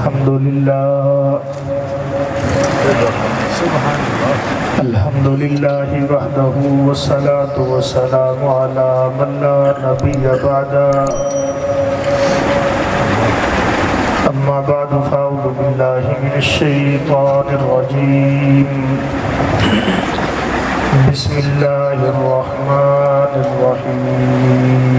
الحمد لله الحمد لله وحده والصلاة والسلام على من لا نبي بعده أما بعد فأعوذ بالله من الشيطان الرجيم بسم الله الرحمن الرحيم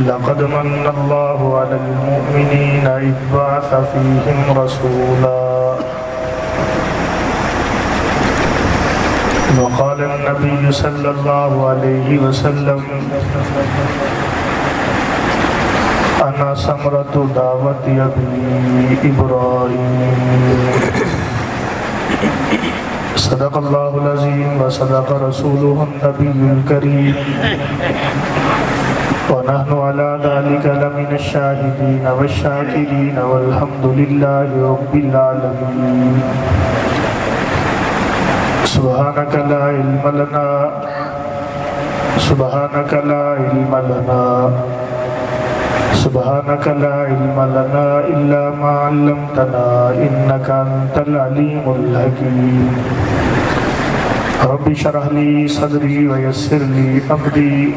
لقد من الله على المؤمنين إذ بعث فيهم رسولا وقال النبي صلى الله عليه وسلم أنا ثمرة دعوة أبي إبراهيم صدق الله العظيم وصدق رسوله النبي الكريم ونحن على ذلك لمن الشاهدين والشاكرين والحمد لله رب العالمين سبحانك لا علم لنا سبحانك لا علم لنا سبحانك لا علم لنا إلا ما علمتنا إنك أنت العليم الحكيم رب اشرح لي صدري ويسر لي أمري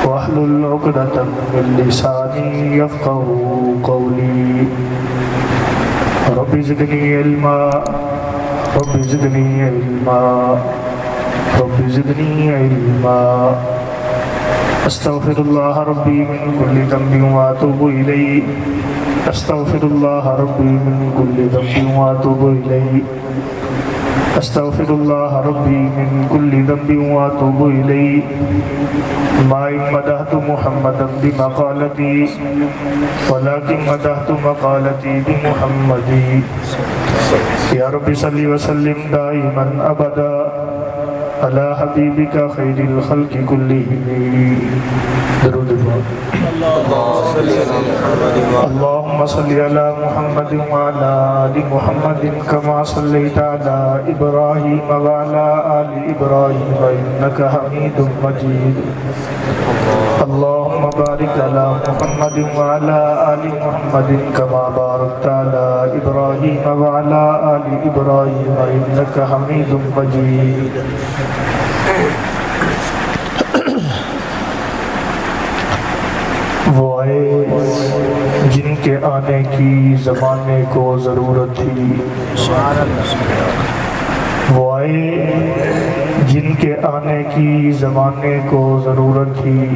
واحلل عقدة من لساني يفقهوا قولي رب زدني علما رب زدني علما رب زدني علما استغفر الله ربي من كل ذنب واتوب إليه استغفر الله ربي من كل ذنب واتوب إليه استغفر الله ربي من كل ذنب واتوب إليه ما إن مدحت محمدا بمقالتي ولكن مدحت مقالتي بمحمد يا رب صل وسلم دائما أبدا على حبيبك خير الخلق كلهم درود اللهم صل على محمد وعلى آل محمد كما صليت على إبراهيم وعلى آل إبراهيم إنك حميد مجيد اللهم بارك على محمد وعلى آل محمد كما باركت على إبراهيم وعلى آل إبراهيم إنك حميد مجيد وہ آئے جن کے آنے کی زمانے کو ضرورت تھی وہ آئے جن کے آنے کی زمانے کو ضرورت تھی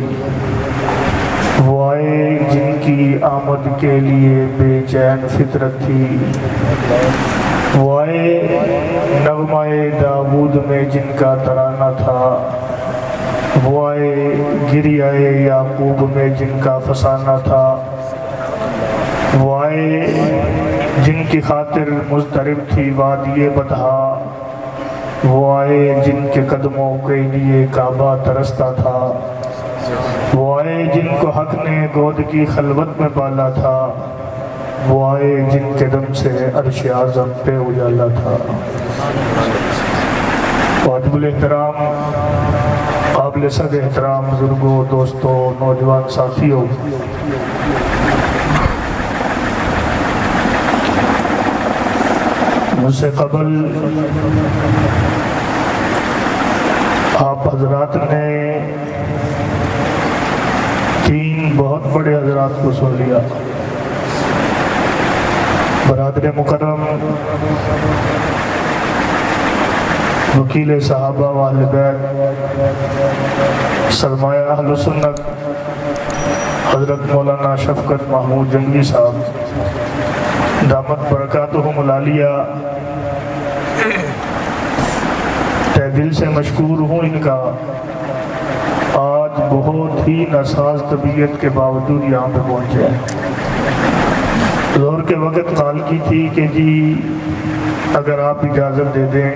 وہ آئے جن کی آمد کے لیے بے چین فطرت تھی وہ آئے نغمہ داود میں جن کا ترانہ تھا وہ آئے گریہ یعقوب میں جن کا فسانہ تھا وہ آئے جن کی خاطر مضطرب تھی وادی بطحا وہ آئے جن کے قدموں کے لیے کعبہ ترستا تھا وہ آئے جن کو حق نے گود کی خلوت میں پالا تھا وہ آئے جن کے دم سے عرش اعظم پہ اجالا تھا واجب الاحترام قابل صد احترام بزرگوں دوستوں نوجوان ساتھیوں مجھ سے قبل آپ حضرات نے 3 بہت بڑے حضرات کو سن لیا برادر مکرم وکیل صحابہ و اہل بیت سرمایہ اہل سنت حضرت مولانا شفقت محمود جنگی صاحب دامت برکاتہم العالیہ تہ دل سے مشکور ہوں ان کا آج بہت ہی ناساز طبیعت کے باوجود یہاں پہ پہنچے ہیں ظہر کے وقت کال کی تھی کہ جی اگر آپ اجازت دے دیں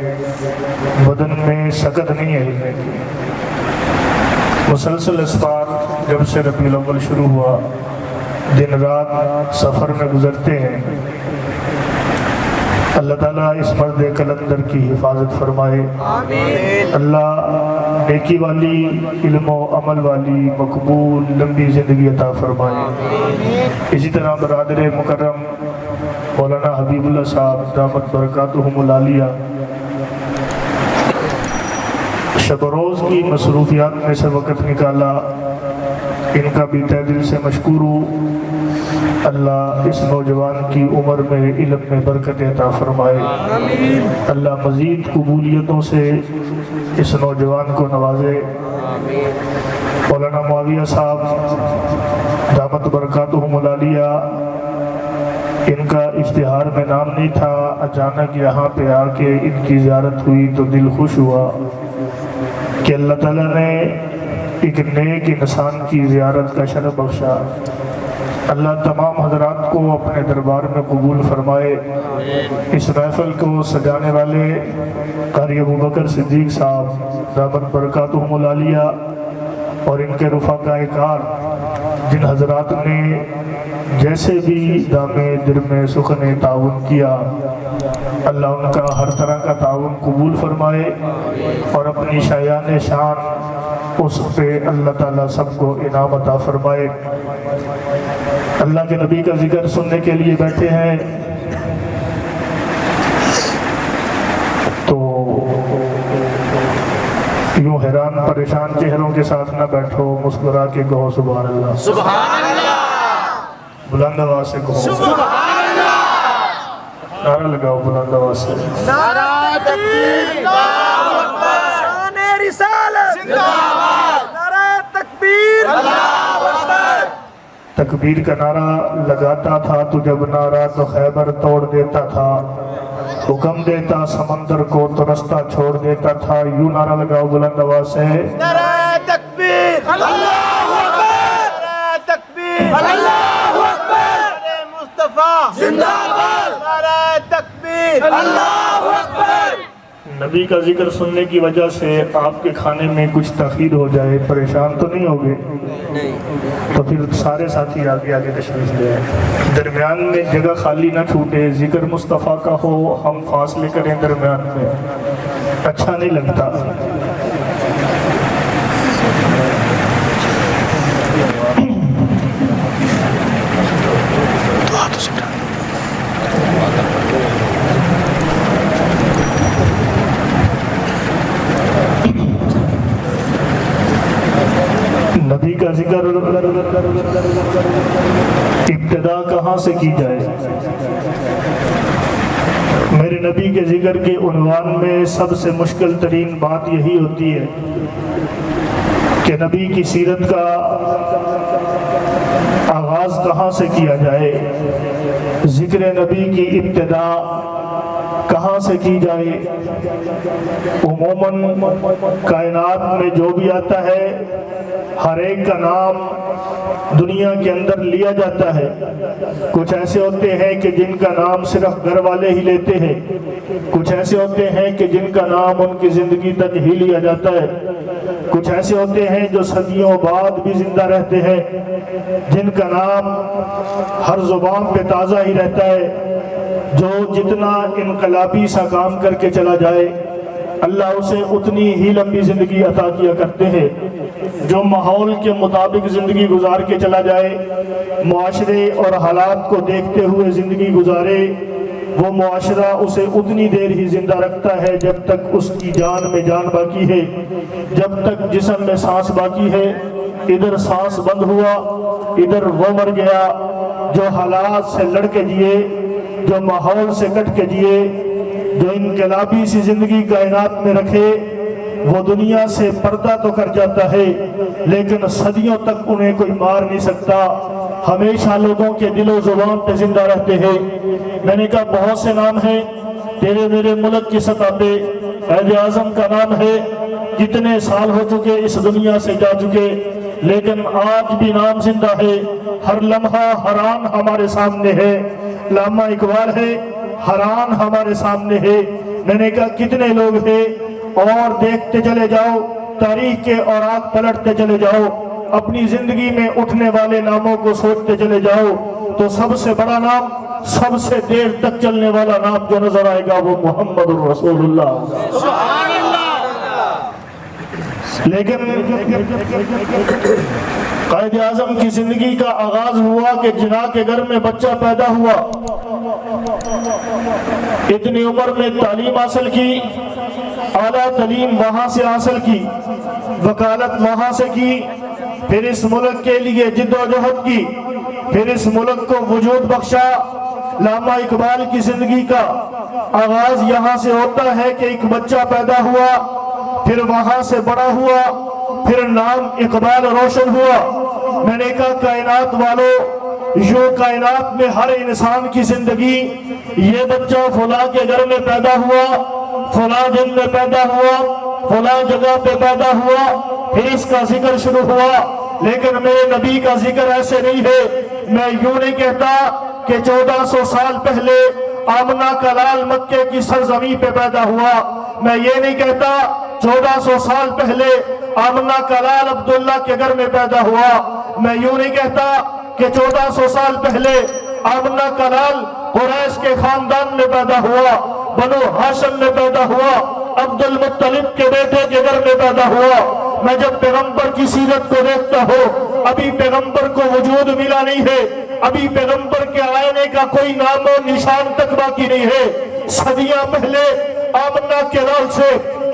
بدن میں سکت نہیں ہے ہلنے کی مسلسل اسفار جب سے ربیع الاول شروع ہوا دن رات سفر میں گزرتے ہیں اللہ تعالیٰ اس مرد کلندر کی حفاظت فرمائے، اللہ نیکی والی، علم و عمل والی، مقبول لمبی زندگی عطا فرمائے۔ اسی طرح برادر مکرم مولانا حبیب اللہ صاحب دامت برکاتہم العالیہ شب و روز کی مصروفیات میں سے وقت نکالا، ان کا بھی تہ دل سے مشکور ہوں۔ اللہ اس نوجوان کی عمر میں علم میں برکت عطا فرمائے، اللہ مزید قبولیتوں سے اس نوجوان کو نوازے۔ مولانا معاویہ صاحب دامت برکاتہم العالیہ، ان کا اشتہار میں نام نہیں تھا، اچانک یہاں پہ آ کے ان کی زیارت ہوئی تو دل خوش ہوا کہ اللہ تعالیٰ نے ایک نیک انسان کی زیارت کا شرف بخشا۔ اللہ تمام حضرات کو اپنے دربار میں قبول فرمائے۔ اس محفل کو سجانے والے قاری ابوبکر صدیق صاحب دامت برکاتہم العالیہ اور ان کے رفقائے کار، جن حضرات نے جیسے بھی دامے درمے سخن تعاون کیا، اللہ ان کا ہر طرح کا تعاون قبول فرمائے اور اپنی شایان شان اس پہ اللہ تعالیٰ سب کو انعام عطا فرمائے۔ اللہ کے نبی کا ذکر سننے کے لیے بیٹھے ہیں تو یوں حیران پریشان چہروں کے ساتھ نہ بیٹھو، مسکرا کے کہو سبحان اللہ، سبحان اللہ، بلند آواز سے کہو سبحان اللہ، نعرہ لگاؤ بلند آواز سے، نعرہ تکبیر، اللہ اکبر، شان رسالت، زندہ باد، نعرہ تکبیر، اللہ اکبر۔ تکبیر کا نعرہ لگاتا تھا تو جب نعرہ تو خیبر توڑ دیتا تھا، حکم دیتا سمندر کو تو رستہ چھوڑ دیتا تھا۔ یوں نعرہ لگاؤ بلند آواز سے، نعرہ تکبیر، اللہ اکبر، نعرہ تکبیر، اللہ اکبر، نعرہ مصطفیٰ، زندہ باد، نعرہ تکبیر، اللہ اکبر۔ نبی کا ذکر سننے کی وجہ سے آپ کے کھانے میں کچھ تاخیر ہو جائے، پریشان تو نہیں ہوگے؟ تو پھر سارے ساتھی آگے آگے تشریف لے آئیں، درمیان میں جگہ خالی نہ چھوٹے، ذکر مصطفیٰ کا ہو، ہم فاصلے کریں درمیان میں، اچھا نہیں لگتا۔ نبی کا ذکر ابتدا کہاں سے کی جائے؟ میرے نبی کے ذکر کے عنوان میں سب سے مشکل ترین بات یہی ہوتی ہے کہ نبی کی سیرت کا آغاز کہاں سے کیا جائے، ذکر نبی کی ابتدا کہاں سے کی جائے۔ عموماً کائنات میں جو بھی آتا ہے ہر ایک کا نام دنیا کے اندر لیا جاتا ہے۔ کچھ ایسے ہوتے ہیں کہ جن کا نام صرف گھر والے ہی لیتے ہیں، کچھ ایسے ہوتے ہیں کہ جن کا نام ان کی زندگی تک ہی لیا جاتا ہے، کچھ ایسے ہوتے ہیں جو صدیوں بعد بھی زندہ رہتے ہیں، جن کا نام ہر زبان پہ تازہ ہی رہتا ہے۔ جو جتنا انقلابی سا کام کر کے چلا جائے اللہ اسے اتنی ہی لمبی زندگی عطا کیا کرتے ہیں۔ جو ماحول کے مطابق زندگی گزار کے چلا جائے، معاشرے اور حالات کو دیکھتے ہوئے زندگی گزارے، وہ معاشرہ اسے اتنی دیر ہی زندہ رکھتا ہے جب تک اس کی جان میں جان باقی ہے، جب تک جسم میں سانس باقی ہے۔ ادھر سانس بند ہوا، ادھر وہ مر گیا۔ جو حالات سے لڑ کے جیے، جو ماحول سے کٹ کے جیے، جو انقلابی سی زندگی کائنات میں رکھے، وہ دنیا سے پردہ تو کر جاتا ہے لیکن صدیوں تک انہیں کوئی مار نہیں سکتا، ہمیشہ لوگوں کے دل و زبان پہ زندہ رہتے ہیں۔ میں نے کہا بہت سے نام ہیں تیرے میرے ملک کی سطح پہ، قائد اعظم کا نام ہے، کتنے سال ہو چکے اس دنیا سے جا چکے، لیکن آج بھی نام زندہ ہے، ہر لمحہ حیران ہمارے سامنے ہے۔ علامہ اقبال ہے، حیران ہمارے سامنے ہے۔ میں نے کہا کتنے لوگ ہیں، اور دیکھتے چلے جاؤ، تاریخ کے اوراق پلٹتے چلے جاؤ، اپنی زندگی میں اٹھنے والے ناموں کو سوچتے چلے جاؤ، تو سب سے بڑا نام سب سے دیر تک چلنے والا نام جو نظر آئے گا وہ محمد الرسول اللہ. لیکن قائد اعظم کی زندگی کا آغاز ہوا کہ جناح کے گھر میں بچہ پیدا ہوا. اتنی عمر میں تعلیم حاصل کی، اعلیٰ تعلیم وہاں سے حاصل کی، وکالت وہاں سے کی، پھر اس ملک کے لیے جد و جہد کی، پھر اس ملک کو وجود بخشا. علامہ اقبال کی زندگی کا آغاز یہاں سے ہوتا ہے کہ ایک بچہ پیدا ہوا، پھر وہاں سے بڑا ہوا، پھر نام اقبال روشن ہوا. میں نے کہا کائنات والوں، یوں کائنات میں ہر انسان کی زندگی، یہ بچہ فلاں کے گھر میں پیدا ہوا، فلاں دن میں پیدا ہوا، فلاں جگہ پہ پیدا ہوا، پھر اس کا ذکر شروع ہوا. لیکن میرے نبی کا ذکر ایسے نہیں ہے. میں یوں نہیں کہتا کہ 1400 سال پہلے آمنہ کا لال مکے کی سرزمین پہ پیدا ہوا. میں یہ نہیں کہتا 1400 سال پہلے آمنہ کا لال عبداللہ کے گھر میں پیدا ہوا. میں یوں نہیں کہتا کہ 1400 سال پہلے آمنہ کا لال قریش کے خاندان میں پیدا ہوا، بنو ہاشم میں پیدا ہوا، عبد المطلب کے بیٹے کے گھر میں پیدا ہوا. میں جب پیغمبر کی سیرت کو دیکھتا ہوں، ابھی پیغمبر کو وجود ملا نہیں ہے، ابھی پیغمبر کے آنے کا کوئی نام و نشان تک باقی نہیں ہے. صدیاں پہلے آمنہ کے لال سے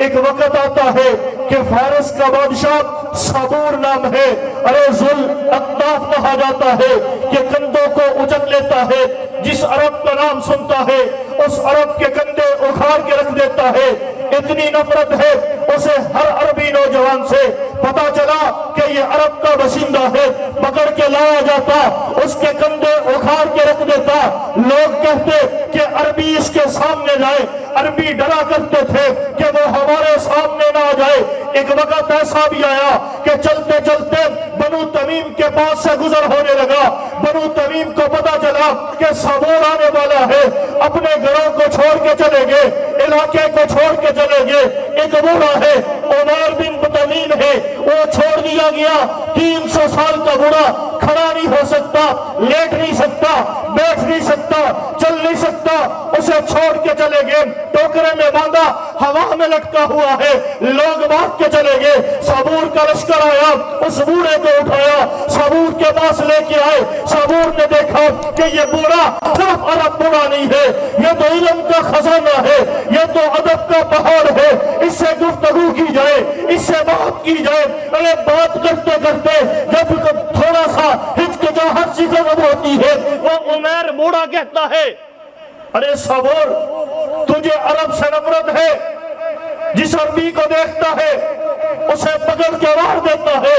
ایک وقت آتا ہے کہ فارس کا بادشاہ صبور نام ہے، ارے ذل اقطاف کہا جاتا ہے، کہ کندھوں کو اچک لیتا ہے. جس عرب کا نام سنتا ہے اس عرب کے کندھے اکھاڑ کے رکھ دیتا ہے. اتنی نفرت ہے اسے ہر عربی نوجوان سے. پتا چلا کہ یہ عرب کا باشندہ ہے، پکڑ کے لایا جاتا، اس کے کندھے اکھاڑ کے رکھ دیتا. لوگ کہتے کہ عربی اس کے سامنے جائے. عربی ڈرا کرتے تھے کہ وہ ہمارے سامنے نہ آ جائے. ایک وقت ایسا بھی آیا کہ چلتے چلتے بنو تمیم کے پاس سے گزر ہونے لگا. بنو تمیم کو پتا چلا کہ صبور آنے والا ہے، اپنے گھروں کو چھوڑ کے چلے گئے، علاقے کو چھوڑ کے چلے گئے. ایک بوڑھا ہے، عمر بن تمیم ہے، وہ چھوڑ دیا گیا. 300 سال کا بوڑھا کھڑا نہیں ہو سکتا، لیٹ نہیں سکتا، بیٹھ نہیں سکتا، چل نہیں سکتا. اسے چھوڑ کے چلے گئے، ٹوکرے میں باندھا، ہوا میں لٹکا ہوا ہے. لوگ بھاگ کے چلے گئے. صبور کا لشکر آیا، اس بوڑھے کو اٹھایا، صبور کے پاس لے کے آئے. صبور نے دیکھا کہ یہ بوڑھا صرف عرب بوڑھا نہیں ہے، یہ تو علم کا خزانہ ہے، یہ تو ادب کا پہاڑ ہے. اس سے گفتگو کی جائے، اس سے بات کی جائے. ارے بات کرتے کرتے جب تھوڑا سا ہچکچاہٹ سی ختم ہوتی ہے، وہ عمر بوڑھا کہتا ہے ارے صبور، تجھے عرب سے نفرت ہے؟ جس عربی کو دیکھتا ہے اسے پکڑ کے مار دیتا ہے،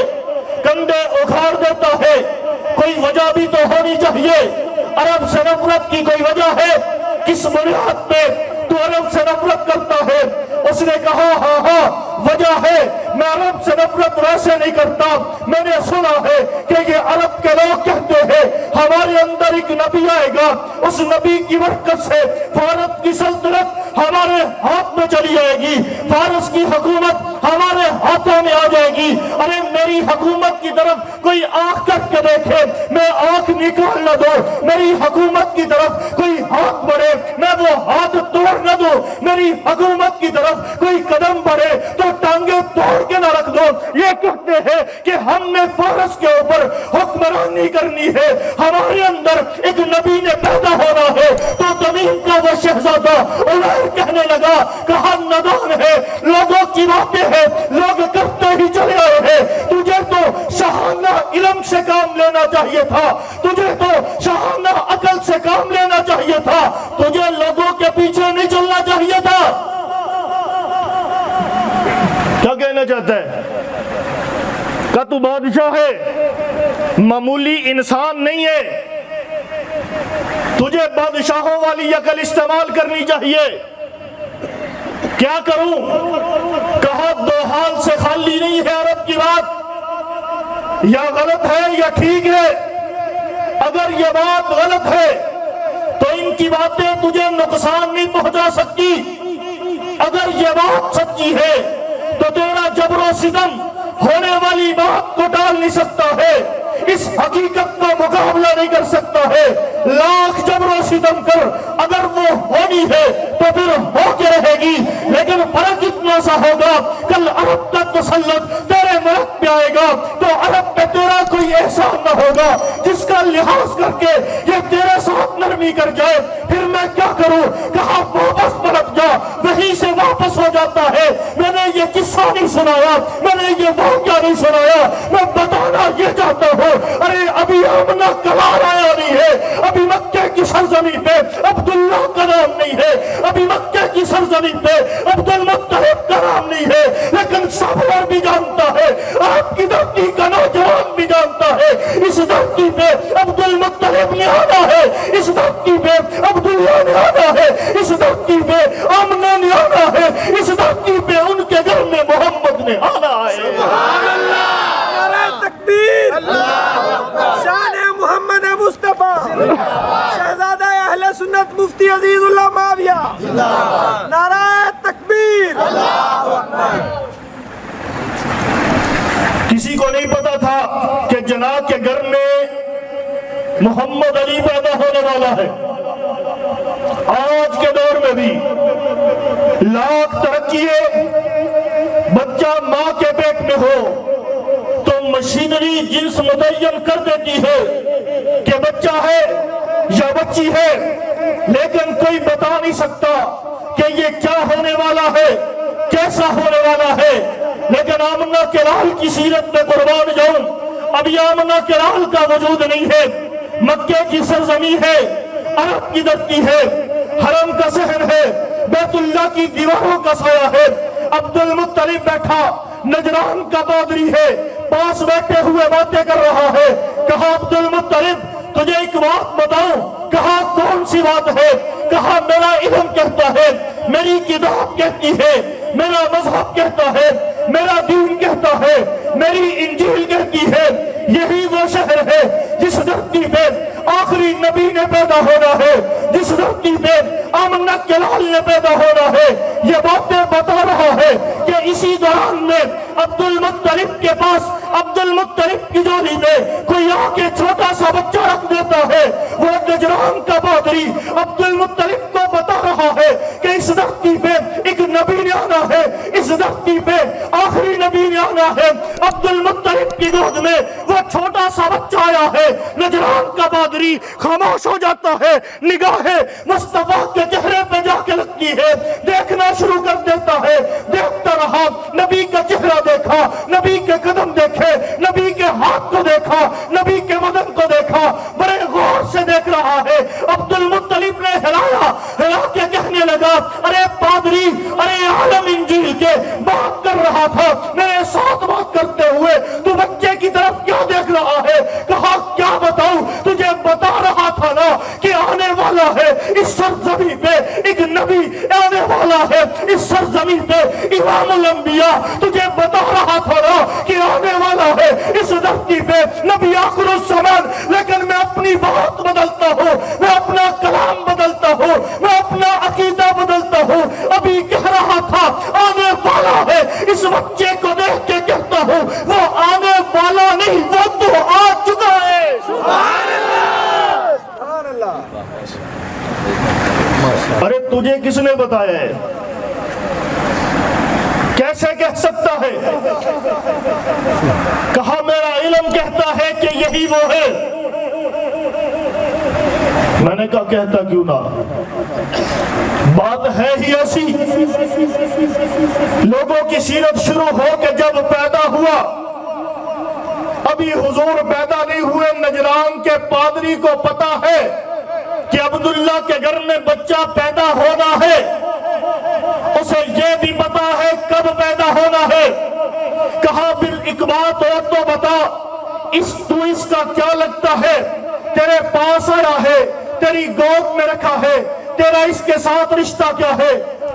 کندھے اکھاڑ دیتا ہے. کوئی وجہ بھی تو ہونی چاہیے. عرب سے نفرت کی کوئی وجہ ہے؟ کس بنیاد پہ تو عرب سے نفرت کرتا ہے؟ اس نے کہا ہاں ہاں وجہ ہے. میں عرب سے نفرت ویسے نہیں کرتا، میں نے سنا ہے کہ یہ عرب کے لوگ کہتے ہیں ہمارے اندر ایک نبی آئے گا، اس نبی کی برکت سے فارس کی سلطنت ہمارے ہاتھ میں چلی جائے گی، فارس کی حکومت ہمارے ہاتھوں میں آ جائے گی. ارے میری حکومت کی طرف کوئی آنکھ کر کے دیکھے، میں آنکھ نکال نہ دوں. میری حکومت کی طرف کوئی ہاتھ بڑھے، میں وہ ہاتھ توڑ نہ دوں. میری حکومت کی طرف کوئی قدم بڑھے تو ٹانگیں توڑ کے نہ رکھ دو. یہ کہتے ہیں کہ ہم نے فارس کے اوپر حکمرانی کرنی ہے، ہمارے اندر ایک نبی نے پیدا ہونا ہے. تو تمیم کا وہ شہزادہ عمر کہنے لگا، کہا نادان ہے، لوگوں کی باتیں ہیں، لوگ کرتے ہی چلے آئے ہیں. تجھے تو شاہانہ علم سے کام لینا چاہیے تھا، تجھے تو شاہانہ عقل سے کام لینا چاہیے تھا، تجھے لوگوں کے پیچھے نہیں چلنا چاہیے تھا. کیا کہنا چاہتا ہے؟ کہ تو بادشاہ ہے، معمولی انسان نہیں ہے. تجھے بادشاہوں والی عقل استعمال کرنی چاہیے. کیا کروں؟ کہا دو حال سے خالی نہیں ہے عرب کی بات، یا غلط ہے یا ٹھیک ہے. اگر یہ بات غلط ہے تو ان کی باتیں تجھے نقصان نہیں پہنچا سکتی. اگر یہ بات سچی ہے تو تیرا جبر و ستم ہونے والی بات کو ٹال نہیں سکتا ہے، اس حقیقت کا مقابلہ نہیں کر سکتا ہے. لاکھ جبر و ستم ستم کر، اگر وہ ہونی ہے تو پھر ہو کے رہے گی، لیکن فرق اتنا سا ہوگا کل عرب کا تسلط تیرے ملک پہ آئے گا تو عرب پہ تیرا کوئی احسان نہ ہوگا جس کا لحاظ کر کے یہ تیرے ساتھ نرمی کر جائے، پھر میں کیا کروں؟ کہا واپس پلٹ جا، وہیں سے واپس ہو جاتا ہے۔ میں نے یہ قصہ نہیں سنایا، میں نے یہ واقعہ نہیں سنایا، میں بتانا یہ چاہتا ہوں، ارے ابھی آمنہ کلار آیا نہیں ہے، ابھی مکہ کی سرزمین پہ عبداللہ کا نام نہیں ہے، ابھی مکہ کی سرزمین پہ عبد المطلب کا نام نہیں ہے، لیکن سفر بھی جانتا ہے، آپ کی دھرتی کا نوجوان بھی جانتا ہے اس دھرتی پہ عبد المطلب نے آنا ہے، اس دھرتی پہ عبداللہ نے آنا ہے، اس دھرتی پہ آمنہ نے آنا ہے، اس دھرتی پہ ان کے گھر میں محمد نے آنا ہے۔ سبحان اللہ، نعرہ تکبیر، شان محمد مصطفیٰ، شہزادہ اہل سنت مفتی عزیز اللہ معاویہ، نعرہ تکبیر۔ کسی کو نہیں پتا تھا کہ جناب کے گھر میں محمد علی پیدا ہونے والا ہے۔ آج کے دور میں بھی لاکھ ترقی ہے، بچہ ماں کے پیٹ میں ہو تو مشینری جنس متعین کر دیتی ہے کہ بچہ ہے یا بچی ہے، لیکن کوئی بتا نہیں سکتا کہ یہ کیا ہونے والا ہے، کیسا ہونے والا ہے۔ لیکن آمنہ کے لال کی سیرت میں قربان جاؤں، ابھی آمنہ کے لال کا وجود نہیں ہے، مکہ کی سرزمین ہے، عرب کی دھرتی ہے، حرم کا صحن ہے، بیت اللہ کی دیواروں کا سایہ ہے۔ عبد المطلب بیٹھا نجران کا پادری ہے، پاس بیٹھے ہوئے باتیں کر رہا ہے۔ کہا عبد المطلب تجھے ایک بات بتاؤں؟ کہا کون سی بات ہے؟ کہا میرا علم کہتا ہے، میری کتاب کہتی ہے، میرا مذہب کہتا ہے، میرا دین کہتا ہے، میری انجیل کہتی ہے، یہی وہ شہر ہے جس دھرتی پہ آخری نبی نے پیدا ہونا ہے، جس دھرتی پہ آمنہ کے لال نے پیدا ہونا ہے۔ یہ باتیں بتا رہا ہے کہ اسی دوران میں عبد المطلب کے پاس عبد المطلب کی جولی میں کوئی آ کے چھوٹا سا بچہ رکھ دیتا ہے۔ وہ نجران کا پادری عبد المطلب کو بتا رہا ہے کہ اس دھرتی پہ ایک نبی نے آنا ہے، اس دھرتی پہ آخری نبی نے آنا ہے۔ عبد المطلب کی گود میں وہ چھوٹا سا بچہ آیا ہے، نجران کا پادری خاموش ہو جاتا ہے، نگاہیں مصطفیٰ کے چہرے پہ جا کے لگتی ہے، دیکھنا شروع کر دیتا ہے۔ دیکھتا رہا، نبی کا چہرہ دیکھا، نبی کے قدم دیکھے، نبی کے ہاتھ کو دیکھا، نبی کے بدن کو دیکھا، بڑے غور سے دیکھ رہا ہے۔ عبد المطلب نے ہلا کے کہنے لگا، ارے پادری، ارے عالم انجیل کے بات کر رہا تھا، میرے ساتھ بات کرتے ہوئے تو بچے کی طرف کیا دیکھ رہا ہے؟ کہا کیا بتاؤں؟ تجھے بتا رہا تھا نا کہ آنے والا ہے اس سرزمین پہ ایک نبی، آنے والا ہے اس سرزمین پہ امام الانبیاء، تجھے بتا رہا تھا نا کہ آنے والا ہے اس دھرتی پہ نبی آخر الزمان۔ لیکن میں اپنی بات بدلتا ہوں، میں اپنا کلام بدلتا ہوں، میں اپنا عقیدہ بدلتا ہوں۔ ابھی کہہ رہا تھا آنے والا ہے، اس بچے کو دیکھ کے کہتا ہوں وہ آنے والا نہیں، وہ تو آ چکا ہے۔ سبحان اللہ، سبحان اللہ۔ ارے تجھے کس نے بتایا ہے؟ کیسے کہہ سکتا ہے؟ کہا میرا علم کہتا ہے کہ یہی وہ ہے۔ میں نے کہا کہتا کیوں نہ، بات ہے ہی ایسی۔ لوگوں کی سیرت شروع ہو کے جب پیدا ہوا، ابھی حضور پیدا نہیں ہوئے، نجران کے پادری کو پتا ہے کہ عبداللہ کے گھر میں بچہ پیدا ہونا ہے، اسے یہ بھی پتا ہے کب پیدا ہونا ہے۔ کہا پھر ایک بات اور تو بتا، تو اس کا کیا لگتا ہے؟ تیرے پاس آیا ہے، تیری گود میں رکھا ہے، تیرا اس کے ساتھ رشتہ کیا ہے؟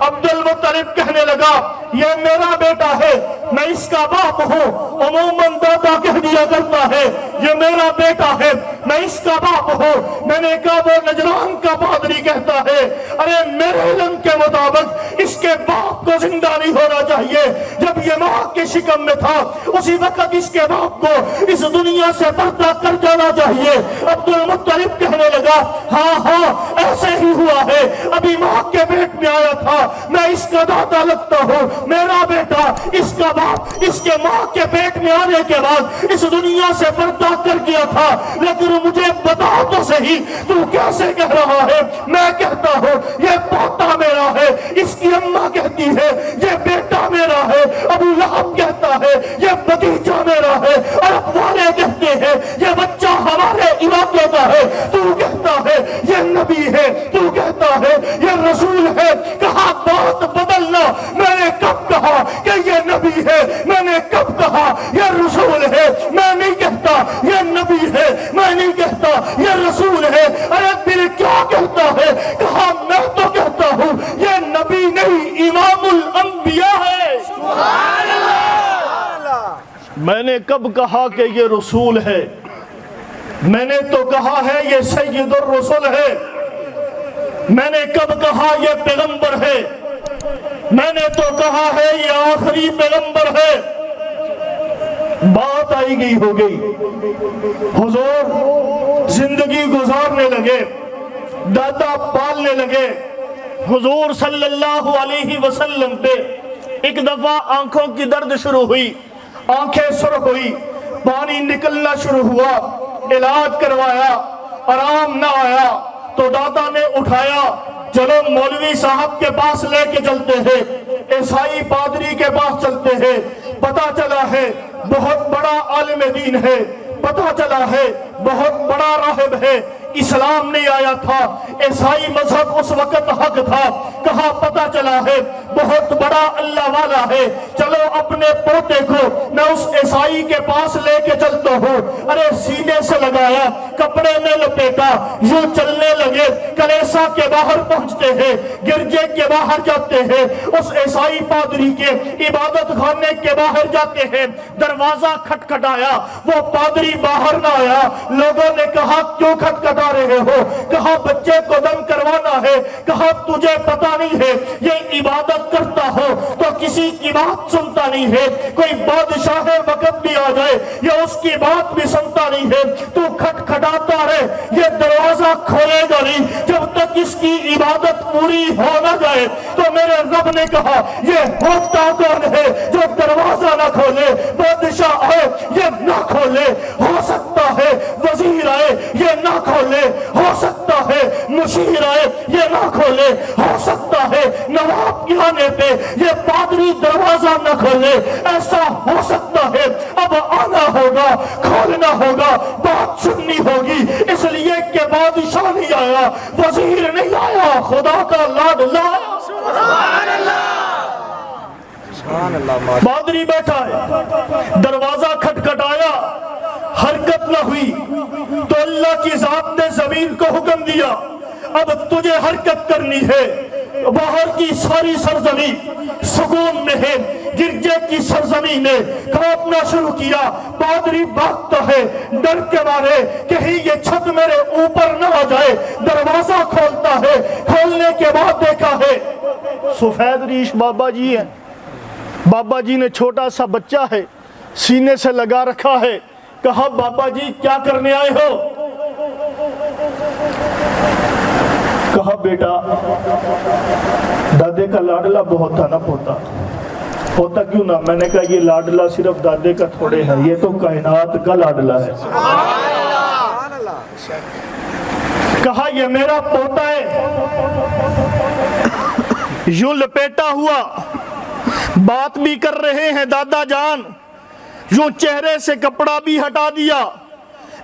عبد المطلب کہنے لگا یہ میرا بیٹا ہے، میں اس کا باپ ہوں۔ عموماً دادا کہہ دیا کرتا ہے یہ میرا بیٹا ہے، میں اس کا باپ ہوں۔ میں نے کہا وہ نجران کا پادری کہتا ہے ارے ارے میرے علم کے مطابق اس کے باپ کو زندہ نہیں ہونا چاہیے، جب یہ ماں کے شکم میں تھا اسی وقت اس کے باپ کو اس دنیا سے پردہ کر جانا چاہیے۔ عبد المطلب کہنے لگا ہاں ہاں ایسے ہی ہوا ہے، ابھی ماں کے پیٹ میں آیا تھا، میں اس کا دادا لگتا ہوں، میرا بیٹا اس کا باپ اس کے ماں کے پیٹ میں آنے کے بعد اس دنیا سے پردہ کر گیا تھا، لیکن مجھے بتا تو صحیح تو کیسے کہہ رہا ہے؟ میں کہتا ہوں یہ پوتا میرا ہے، اس کی اماں کہتی ہے یہ بیٹا میرا ہے، ابو لہب کہتا ہے یہ بھتیجا میرا ہے، عرب والے کہتے ہیں یہ بچہ ہمارے علاقے کا ہے، تو کہتا ہے یہ نبی ہے، تو کہتا ہے یہ رسول ہے۔ کہا بات بدلنا، میں نے کب کہا کہ یہ نبی ہے؟ میں نے کب کہا یہ رسول ہے؟ میں نہیں کہتا یہ نبی ہے، میں نہیں کہتا یہ رسول ہے۔ ارے پھر کیا کہتا ہے؟ کہا میں تو کہتا ہوں یہ نبی نہیں امام الانبیاء ہے۔ سبحان اللہ۔ میں نے کب کہا کہ یہ رسول ہے؟ میں نے تو کہا ہے یہ سید الرسل ہے۔ میں نے کب کہا یہ پیغمبر ہے؟ میں نے تو کہا ہے یہ آخری پیغمبر ہے۔ بات آئی گئی ہو گئی، حضور زندگی گزارنے لگے، دادا پالنے لگے۔ حضور صلی اللہ علیہ وسلم پہ ایک دفعہ آنکھوں کی درد شروع ہوئی، آنکھیں سرخ ہوئی، پانی نکلنا شروع ہوا، علاج کروایا، آرام نہ آیا تو دادا نے اٹھایا، چلو مولوی صاحب کے پاس لے کے چلتے ہیں، عیسائی پادری کے پاس چلتے ہیں، پتہ چلا ہے بہت بڑا عالم دین ہے، پتہ چلا ہے بہت بڑا راہب ہے، اسلام نہیں آیا تھا، عیسائی مذہب اس وقت حق تھا۔ کہا پتہ چلا ہے بہت بڑا اللہ والا ہے، چلو اپنے پوتے کو میں اس عیسائی کے پاس لے کے چلتا ہوں۔ ارے سینے سے لگایا، کپڑے میں لپیٹا، یوں چلنے لگے، کلیسا کے باہر پہنچتے ہیں، گرجے کے باہر جاتے ہیں، اس عیسائی پادری کے عبادت خانے کے باہر جاتے ہیں، دروازہ کھٹکھٹایا، وہ پادری باہر نہ آیا۔ لوگوں نے کہا کیوں کھٹکھٹا رہے ہو؟ کہا بچے کو دم کروانا ہے۔ کہا تجھے پتہ نہیں ہے یہ عبادت کرتا ہو تو کسی کی بات سنتا نہیں ہے، کوئی بادشاہ وقت بھی آ جائے یہ اس کی بات بھی سنتا نہیں ہے، تو کھٹکھٹاتا رہے، یہ دروازہ کھولے گا نہیں جب تک اس کی عبادت پوری ہو نہ جائے۔ تو میرے رب نے کہا یہ ہوتا کون ہے جو دروازہ نہ کھولے؟ بادشاہ آئے یہ نہ کھولے، ہو سکتا ہے وزیر آئے یہ نہ کھولے، ہو سکتا ہے مشیر آئے یہ نہ کھولے، ہو سکتا ہے نواب کے آنے پہ یہ پادری دروازہ نہ کھولے، ایسا ہو سکتا ہے اب آنا ہوگا، کھولنا ہوگا، بات سننی ہوگی، اس لیے کہ بادشاہ نہیں آیا، وزیر نہیں آیا، خدا کا لاڈلا آیا۔ سبحان اللہ۔ پادری بیٹھا ہے، دروازہ کھٹکھٹایا، حرکت نہ ہوئی تو اللہ کی ذات نے زمین کو حکم دیا اب تجھے حرکت کرنی ہے۔ باہر کی ساری سرزمین سکون میں ہے، گرجے کی سرزمین نے کانپنا شروع کیا، پادری بھاگتا ہے ڈر کے مارے کہیں یہ چھت میرے اوپر نہ آ جائے، دروازہ کھولتا ہے، کھولنے کے بعد دیکھا ہے سفید ریش بابا جی ہیں، بابا جی نے چھوٹا سا بچہ ہے سینے سے لگا رکھا ہے۔ کہا بابا جی کیا کرنے آئے ہو؟ کہا بیٹا دادے کا لاڈلا بہت تھا نا پوتا، ہوتا کیوں نہ؟ میں نے کہا یہ لاڈلا صرف دادے کا تھوڑے ہے، یہ تو کائنات کا لاڈلا ہے۔ کہا یہ میرا پوتا ہے، یوں لپیٹا ہوا بات بھی کر رہے ہیں دادا جان، یوں چہرے سے کپڑا بھی ہٹا دیا۔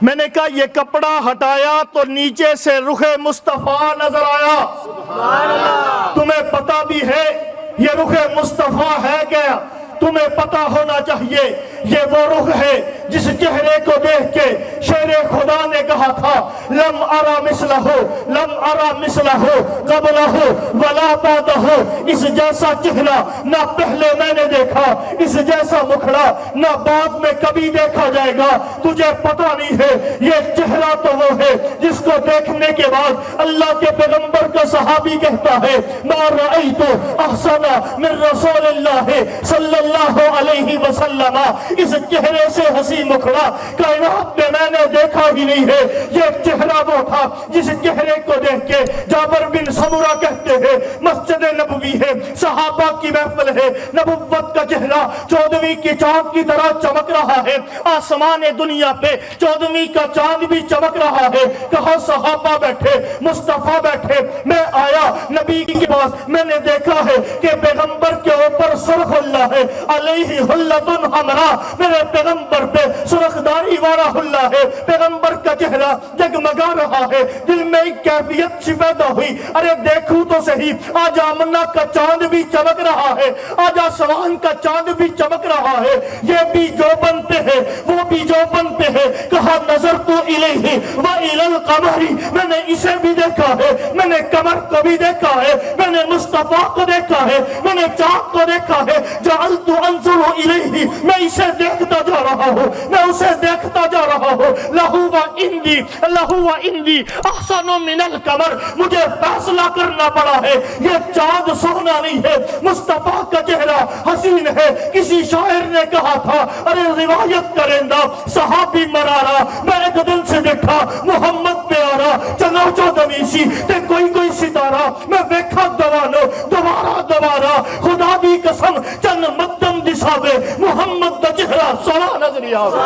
میں نے کہا یہ کپڑا ہٹایا تو نیچے سے رخ مصطفیٰ نظر آیا۔ تمہیں پتہ بھی ہے یہ رخ مصطفیٰ ہے کیا؟ تمہیں پتہ ہونا چاہیے یہ وہ رخ ہے جس چہرے کو دیکھ کے شیر خدا نے کہا تھا لم ارا مثلہ لم ارا مثلہ قبلہ ولا بعدہ، اس جیسا چہرہ نہ پہلے میں نے دیکھا، اس جیسا مکھڑا نہ بعد میں کبھی دیکھا جائے گا۔ تجھے پتہ نہیں ہے یہ چہرہ تو وہ ہے جس کو دیکھنے کے بعد اللہ کے پیغمبر کا صحابی کہتا ہے ما رأیت احسن من رسول اللہ صلی اللہ علیہ وسلم، اس چہرے سے ہنسی مکھڑا کائنات میں میں نے دیکھا ہی نہیں ہے۔ یہ چہرہ وہ تھا جس چہرے کو دیکھ کے جابر بن سمرہ کہتے ہیں مسجد نبوی ہے، صحابہ کی محفل ہے، نبوت کا چہرہ 14ویں کی چاند کی طرح چمک رہا ہے، آسمان دنیا پہ 14ویں کا چاند بھی چمک رہا ہے۔ کہاں صحابہ بیٹھے، مصطفیٰ بیٹھے، میں آیا نبی کے پاس، میں نے دیکھا ہے کہ پیغمبر کے اوپر سرخ اللہ ہے، علیہ حلۃ حمراء، میرے پیغمبر پہ سرخ داری والا اللہ ہے، پیغمبر کا چہرہ جگمگا رہا ہے۔ دل میں ایک کیفیت سی پیدا ہوئی، ارے دیکھوں تو صحیح، آج آمنہ کا چاند بھی چمک رہا ہے، آج آسمان کا چاند بھی چمک رہا ہے، یہ بھی جو بنتے ہیں وہ بھی جو بنتے ہیں۔ کہا نظر تو الیہ وإلی القمر، میں نے اسے بھی دیکھا ہے، میں نے قمر کو بھی دیکھا ہے، میں نے مصطفیٰ کو دیکھا ہے، میں نے چاند کو دیکھا ہے۔ جعلت انظر الیہ، میں اسے دیکھتا جا رہا ہوں، میں اسے دیکھتا جا رہا ہوں۔ لہو و اندی احسن من القمر، مجھے فیصلہ کرنا پڑا ہے، یہ چاند سونا نہیں ہے، مصطفیٰ کا چہرہ حسین ہے۔ کسی شاعر نے کہا تھا ارے روایت کرندہ صحابی مرارا، میں ایک دن سے دیکھا محمد پیارا، چلو 14ویں سی تے کوئی ستارہ، میں ویکھا دوبارہ خدا دی قسم چند مدم دساوے محمد دا چہرہ سونا نظر آوے۔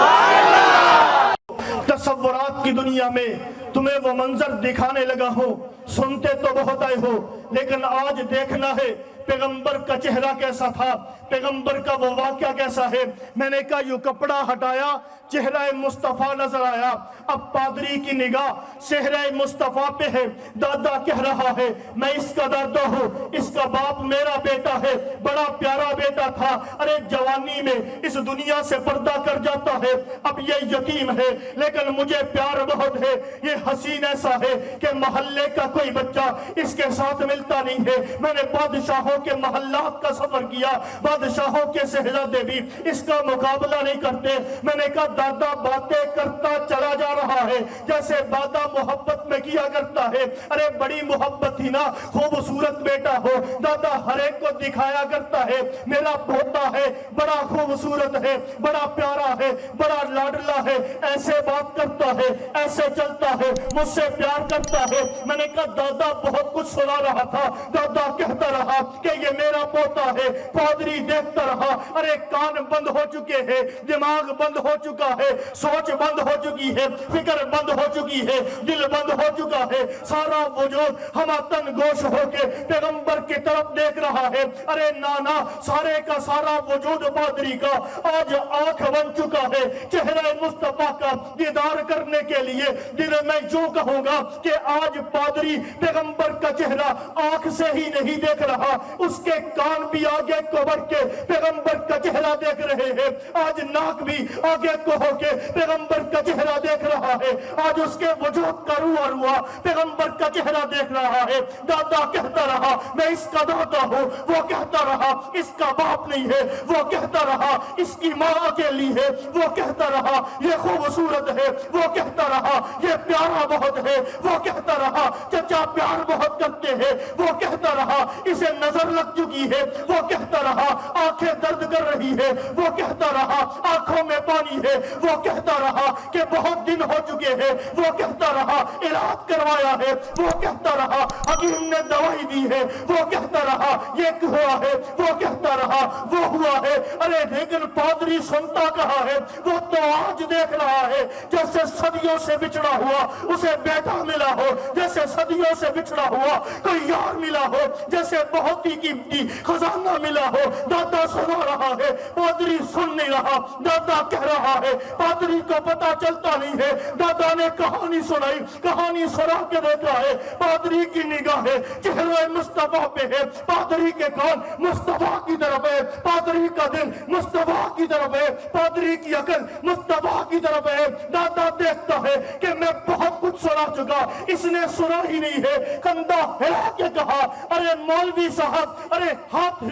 تصورات کی دنیا میں تمہیں وہ منظر دکھانے لگا ہو، سنتے تو بہت آئے ہو، لیکن آج دیکھنا ہے پیغمبر کا چہرہ کیسا تھا، پیغمبر کا وہ واقعہ کیسا ہے۔ میں نے کہا یوں کپڑا ہٹایا، چہرہ مصطفیٰ نظر آیا، اب پادری کی نگاہ چہرہ مصطفیٰ پہ ہے۔ دادا کہہ رہا ہے میں اس کا دادا ہوں، اس کا باپ میرا بیٹا ہے، بڑا پیارا بیٹا تھا، ارے جوانی میں اس دنیا سے پردہ کر جاتا ہے، اب یہ یتیم ہے لیکن مجھے پیار بہت ہے۔ یہ حسین ایسا ہے کہ محلے کا کوئی بچہ اس کے ساتھ ملتا نہیں ہے۔ میں نے بادشاہوں کے محلات کا سفر کیا، بادشاہوں کے شہزادے بھی اس کا مقابلہ نہیں کرتے۔ میں نے کہا دادا باتیں کرتا چلا جا رہا ہے جیسے دادا محبت میں کیا کرتا ہے، ارے بڑی محبت تھی نا، خوبصورت بیٹا ہو، دادا ہر ایک کو دکھایا کرتا ہے میرا پوتا ہے، بڑا خوبصورت ہے، بڑا پیارا ہے، بڑا لاڈلا ہے، ایسے بات کرتا ہے، ایسے چلتا ہے، مجھ سے پیار کرتا ہے۔ میں نے کہا دادا بہت کچھ سنا رہا تھا، دادا کہتا رہا کہ یہ میرا پوتا ہے۔ پادری دیکھتا رہا، ارے کان بند ہو چکے ہیں، دماغ بند ہو چکا ہے، سوچ بند ہو چکی ہے، فکر بند ہو چکی ہے، دل بند ہو چکا ہے، سارا وجود ہما تن گوش ہو کے پیغمبر کی طرف دیکھ رہا ہے۔ ارے نانا سارے کا سارا وجود پادری کا آج آنکھ بن چکا ہے چہرہ مصطفیٰ کا دیدار کرنے کے لیے۔ دل میں جو کہوں گا کہ آج پادری پیغمبر کا چہرہ آنکھ سے ہی نہیں دیکھ رہا، اس کے کان بھی آگے کو بڑھ کے پیغمبر کا چہرہ دیکھ رہے ہیں، آج ناک بھی آگے کو ہو کے پیغمبر کا چہرہ دیکھ رہا ہے، آج اس کے وجود کا روا پیغمبر کا چہرہ دیکھ رہا ہے۔ دادا کہتا رہا میں اس کا دادا ہوں، وہ کہتا رہا اس کا باپ نہیں ہے، وہ کہتا رہا اس کی ماں اکیلی ہے، وہ کہتا رہا یہ خوبصورت ہے، وہ کہتا رہا یہ پیارا بہت ہے، وہ کہتا رہا چچا پیار بہت کرتے ہیں، وہ کہتا رہا اسے نظر لگ چکی ہے، وہ کہتا رہا آنکھیں درد کر رہی ہے، وہ کہتا رہا آنکھوں میں پانی ہے، وہ کہتا رہا کہ بہت دن ہو چکے ہیں، وہ کہتا رہا علاج کروایا ہے، وہ کہتا رہا حکیم نے دوائی دی ہے، وہ کہتا رہا یہ ہوا ہے، وہ کہتا رہا وہ ہوا ہے۔ ارے لیکن پادری سنتا کہا ہے، وہ تو آج دیکھ رہا ہے جیسے صدیوں سے بچڑا ہوا اسے بیٹا ملا ہو، جیسے صدیوں سے بچڑا ہوا کوئی معیار ملا ہو، جیسے بہت ہی قیمتی خزانہ ملا ہو۔ دادا سنا رہا ہے، پادری سن نہیں رہا، دادا کہہ رہا ہے، پادری کو پتا چلتا نہیں ہے۔ دادا نے کہانی سنائی، کہانی سنا کے دیکھا ہے، پادری کی نگاہیں چہرے مصطفیٰ پہ ہے، پادری کے کان مصطفیٰ کی طرف ہے، پادری کا دل مصطفیٰ کی طرف ہے، پادری کی عقل مصطفیٰ کی طرف ہے۔ دادا دیکھتا ہے کہ میں بہت کچھ سنا چکا، اس نے سنا ہی نہیں ہے۔ کندھا ہلا کے کہا، ارے مولوی صاحب، ارے ہاتھ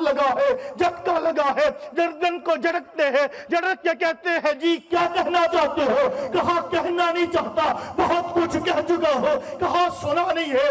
لگا ہے، جھٹکا لگا ہے، گردن کو جھڑکتے ہیں، جھڑک کے کہتے ہیں جی کیا کہنا چاہتے ہو؟ کہا کہنا نہیں چاہتا، بہت کچھ کہہ چکا ہو۔ کہا سنا نہیں ہے،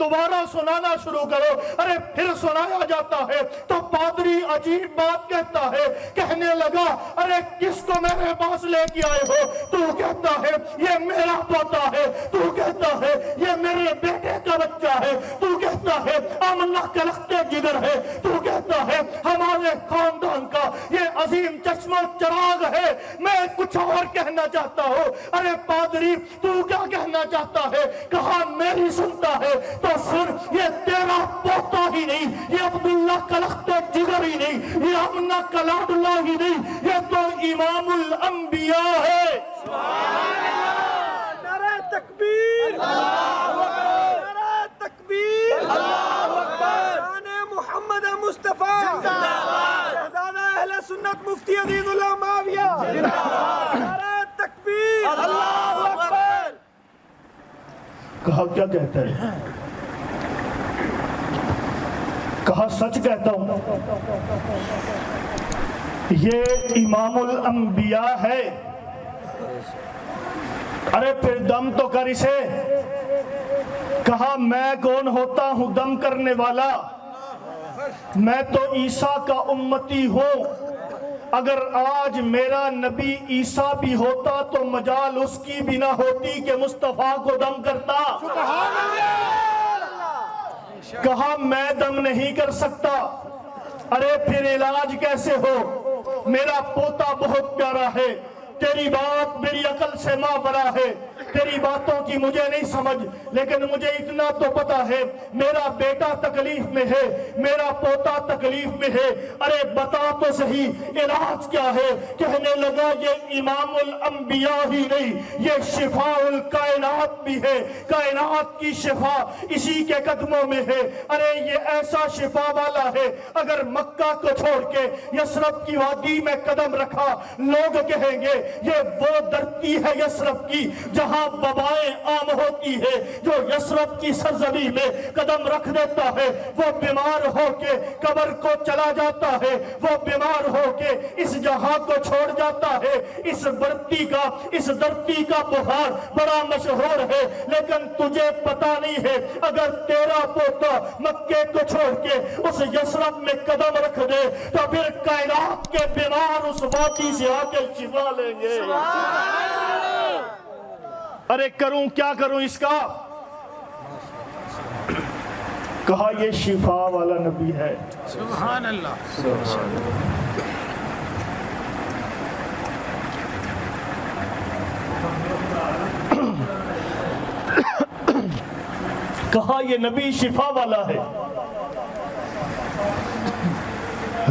دوبارہ سنانا شروع کرو۔ ارے پھر سنایا جاتا ہے تو پادری عجیب بات کہتا ہے، کہنے لگا ارے کس کو میرے پاس لے کے آئے ہو؟ تو کہتا ہے یہ میرا پوتا ہے، تو کہتا ہے یہ میرے بیٹے کا بچہ ہے، تو کہتا ہے آمنہ کا لختے جگر ہے، تو کہتا ہے ہمارے خاندان کا یہ عظیم چشم و چراغ ہے۔ میں کچھ اور کہنا چاہتا ہوں۔ ارے پادری تو کیا کہنا چاہتا ہے؟ کہا میری سنتا ہے تو سن، یہ تیرا پوتا ہی نہیں، یہ عبداللہ کا لختے جگر ہی نہیں، یہ آمنہ کا لاڈلہ ہی نہیں، یہ تو امام الانبیاء ہے۔ نعرہ تکبیر، اللہ اکبر، نعرہ تکبیر، اللہ اکبر، شان محمد مصطفیٰ، شہزادہ اہل سنت مفتی عزیز اللہ معاویہ، نعرہ تکبیر، اللہ اکبر۔ کہا کیا کہتا ہے؟ کہا سچ کہتا ہوں، یہ امام الانبیاء ہے۔ ارے پھر دم تو کر اسے۔ کہا میں کون ہوتا ہوں دم کرنے والا؟ میں تو عیسیٰ کا امتی ہوں۔ اگر آج میرا نبی عیسیٰ بھی ہوتا تو مجال اس کی بھی نہ ہوتی کہ مصطفیٰ کو دم کرتا۔ کہا میں دم نہیں کر سکتا۔ ارے پھر علاج کیسے ہو؟ میرا پوتا بہت پیارا ہے، تیری بات میری عقل سے ماورا ہے، تیری باتوں کی مجھے نہیں سمجھ، لیکن مجھے اتنا تو پتا ہے میرا بیٹا تکلیف میں ہے، میرا پوتا تکلیف میں ہے۔ ارے بتا تو صحیح علاج کیا ہے؟ کہنے لگا یہ امام الانبیاء ہی نہیں، یہ شفاء الکائنات بھی ہے، کائنات کی شفا اسی کے قدموں میں ہے۔ ارے یہ ایسا شفا والا ہے، اگر مکہ کو چھوڑ کے یثرب کی وادی میں قدم رکھا، لوگ کہیں گے یہ وہ دھرتی ہے یثرب کی جہاں وبائیں عام ہوتی ہے۔ جو یثرب کی سرزمین میں قدم رکھ دیتا ہے وہ بیمار ہو کے قبر کو چلا جاتا ہے، وہ بیمار ہو کے اس جہاں کو چھوڑ جاتا ہے۔ اس دھرتی کا بخار بڑا مشہور ہے، لیکن تجھے پتا نہیں ہے اگر تیرا پوتا مکے کو چھوڑ کے اس یثرب میں قدم رکھ دے تو پھر کائنات کے بیمار اس وادی سے آ کے شفا لیں گے۔ ارے کروں کیا کروں اس کا؟ کہا یہ شفا والا نبی ہے۔ سبحان اللہ۔ کہا یہ نبی شفا والا ہے۔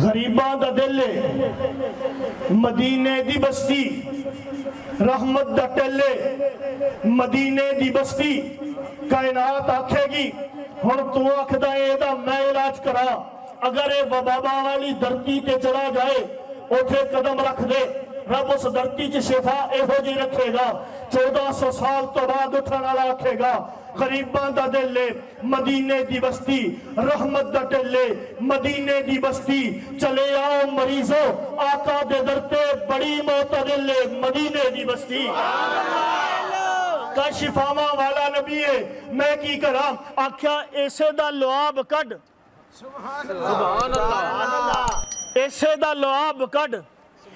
غریباں دا دل مدینے دی بستی، رحمت دا ٹلے مدینے دی بستی، کائنات آکھے گی ہن تو آکھدا اے دا میں علاج کرا۔ اگر اے وبا والی دھرتی تے چلا جائے اوتھے قدم رکھ دے، رب اس دھرتی چ شفا ایہو جی رکھے گا، 1400 سال تو بعد اٹھن والا آکھے گا غریباں دا دل مدینے دی بستی، رحمت دا ٹلے مدینے دی بستی، چلے آؤ مریضو آقا دے در تے بڑی معتدل مدینے دی بستی۔ کا شفاواں والا نبی ہے، میں کی کراں؟ آکھیا ایسے دا لعاب کڈ، سبحان اللہ۔ ایسے دا لعاب کڈ،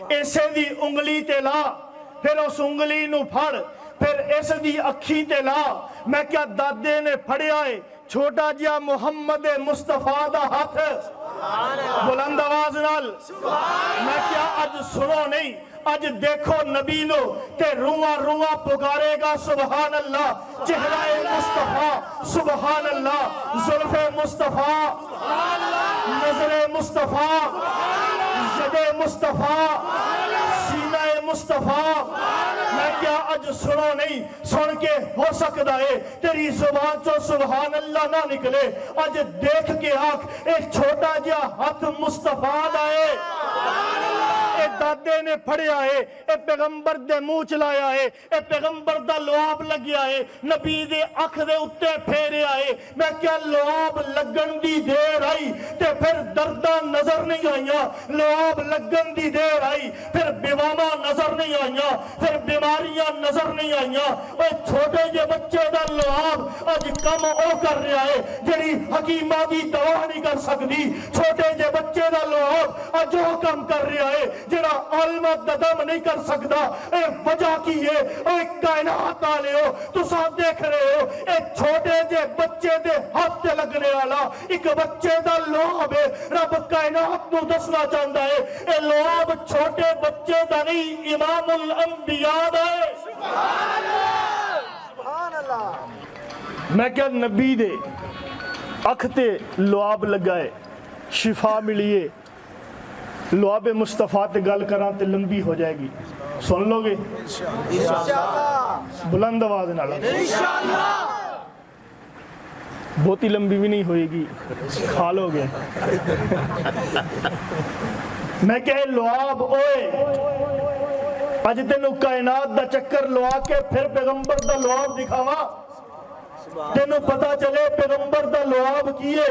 ایسے دی انگلی تے لا، پھر اس انگلی نو پھڑ، پھر اس دی اکھی تے لا۔ میں کیا دادے نے پھڑیا ہے چھوٹا جیا محمد مصطفیٰ دا ہاتھ، بلند آواز نال میں کیا اج سنو نہیں اج دیکھو نبی نو تے رواں رواں پکارے گا سبحان اللہ چہرہ مصطفیٰ سبحان اللہ زلف مصطفیٰ نظر مصطفیٰ ید مصطفیٰ سینہ مصطفیٰ میں کیا اج سنو نہیں سن کے ہو سکتا ہے تیری زبان چو سبحان اللہ نہ نکلے اج دیکھ کے آنکھ ایک چھوٹا جا ہاتھ مصطفیٰ دائے اے دادے نے پھڑیا ہے اے پیغمبر دے منہ چلایا ہے اے پیغمبر دا لعاب لگیا ہے نبی دے اکھ دے اتے پھیریا ہے میں کیا لعاب لگن دی دیر آئی تے پھر دردہ نظر نہیں آئیا لعاب لگن دی دیر آئی پھر بیواما نظر نہیں آئیا پھر بیماریاں نظر نہیں آئیا اے چھوٹے جے بچے دا لعاب اج کم او کر رہا ہے جڑی حکیمہ دی دوا نہیں کر سکتی چھوٹے جے بچے دا لعاب اج او کم کر رہا ہے جڑا عالمہ ددم نہیں کر سکتا اے وجہ کی ہے اے کائنات آلے ہو تو ساتھ دیکھ رہے ہو اے چھوٹے جے بچے دے ہاتھ تے لگنے والا ایک بچے دا لعاب ہے رب کائنات نو دسنا چاہتا ہے اے لعاب چھوٹے بچے دا نہیں امام الانبیاء دا ہے سبحان اللہ میں کیا نبی دے اکھ تے لعاب لگائے شفا ملیے لعاب مصطفیٰ تے گل کران تے لمبی ہو جائے گی سن لو گے انشاءاللہ بلند آواز نال انشاءاللہ بہت ہی لمبی بھی نہیں ہوئے گی کھا لو گے میں کہے لعاب اوئے اج تینو کائنات دا چکر لوا کے پھر پیغمبر دا لعاب دکھاوا تینو پتا چلے پیغمبر دا لعاب کیے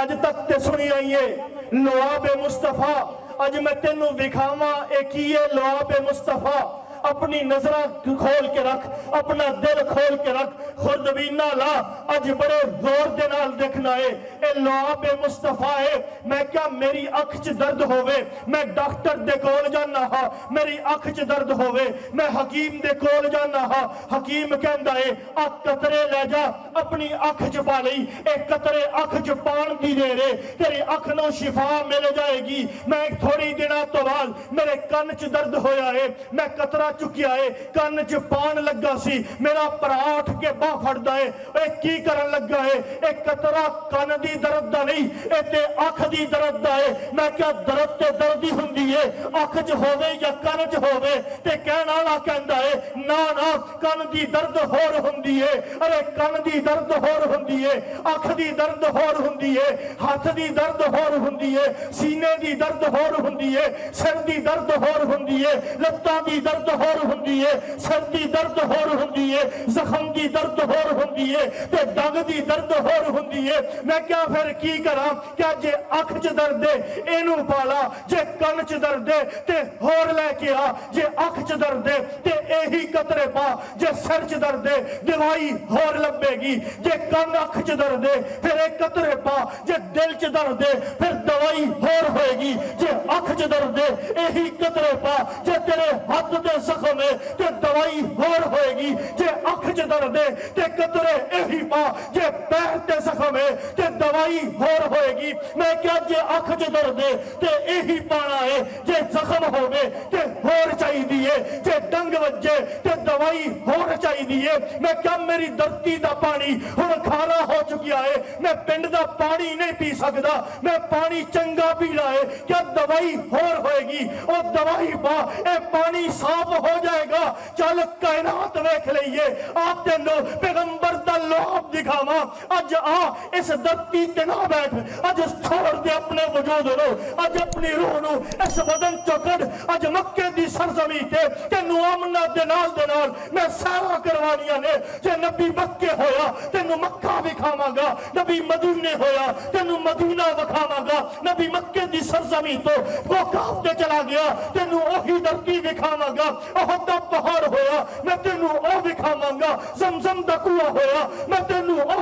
اج تک تے سنی آئیے لعاب مصطفیٰ اج میں تینو دکھاواں اے کیے لعاب مصطفیٰ اپنی نظرہ کھول کے رکھ اپنا دل کھول کے رکھ خوردبین نہ لا اج بڑے زور دے نال دیکھنا ہے اے لعاب مصطفیٰ ہے میں کیا میری اکھ چ درد ہوئے میں ڈاکٹر دے کول جانا ہاں میری اکھ چ درد ہوئے میں حکیم دے کول جانا ہاں حکیم کہندا ہے اکھ قطرے لے جا اپنی اکھ چ پا لئی اے قطرے اکھ چ پان دی دے رے تیری اکھ نو شفا مل جائے گی میں تھوڑی دنوں تو بعد میرے کن چ درد ہویا ہے میں قطرہ چکیا ہے کن چ پان لگا سی میرا پراٹھ کے باہ پھڑدا ہے اے کی کرن لگا ہے اے قطرہ کن دی درد دا نہیں اے تے اکھ دی درد دا ہے میں کیا درد تے دردی ہوندی ہے اکھ چ ہووے یا کن چ ہووے تے کہن والا کہندا ہے نا نا کن دی درد ہور ہوندی ہے ارے کن دی درد ہور ہوندی ہے اکھ دی درد ہور ہوندی ہے ہاتھ دی درد ہور ہوندی ہے سینے دی درد ہور ہوندی ہے سر دی درد ہور ہوندی ہے لتاں دی درد ہور ہوندی ہے سر دی درد ہور ہوندی ہے زخم دی درد ہور ہوندی ہے تے ڈنگ دی درد ہور ہوندی ہے میں کیا پھر کی کراں کیا جے اکھ چ درد ہے اینو پالا جے کن چ درد ہے تے ہور لے کے آ جے اکھ چ درد ہے تے ایہی قطرے پا جے سر چ درد ہے دوائی ہور لبے گی جے کن اکھ چ درد ہے پھر ایک قطرے پا جے دل چ درد ہے پھر دوائی ہور ہوئے گی جے اکھ چ درد ہے ایہی قطرے پا جے تیرے ہاتھ دے زخم ہے تے دوائی ہور ہوئے گی جے اکھ چ درد ہے تے قطرے ایہی پا جے پیر تے زخم ہے تے دوائی ہور ہوئے گی میں کیا جے اکھ چ درد ہے تے ایہی پانا ہے جے زخم ہوئے تے ہور چاہی دیئے جے ڈنگ وجے تے دوائی ہور چاہی دیئے میں کیا میری دھرتی دا پانی ہن کھارا ہو چکیا ہے میں پنڈ دا پانی نہیں پی سکدا میں پانی چنگا پینا ہے کیا دوائی ہور ہوئے گی او دوائی پا اے پانی صاف ہو جائے گا چل کائنات ویکھ لئیے آپ تینو پیغمبر دا لعاب دکھاواں اج آ اس دھرتی تے نہ بیٹھ اج چھوڑ دے اپنے وجود نو اج اپنی روح نو اس بدن چو کڈ اج مکے دی سرزمین تے تینو آمنہ دے نال میں سارا کروانیاں نے جے نبی مکے ہویا تینو مکہ وکھاواں گا نبی مدینے ہویا تینو مدینہ وکھاواں گا نبی مکے دی سرزمین تو کوکاف تے چلا گیا تینو اوہی دھرتی وکھاواں گا احد دا پہاڑ ہویا میں تینو او وکھاواں گا زمزم دا کنواں ہویا میں تینو او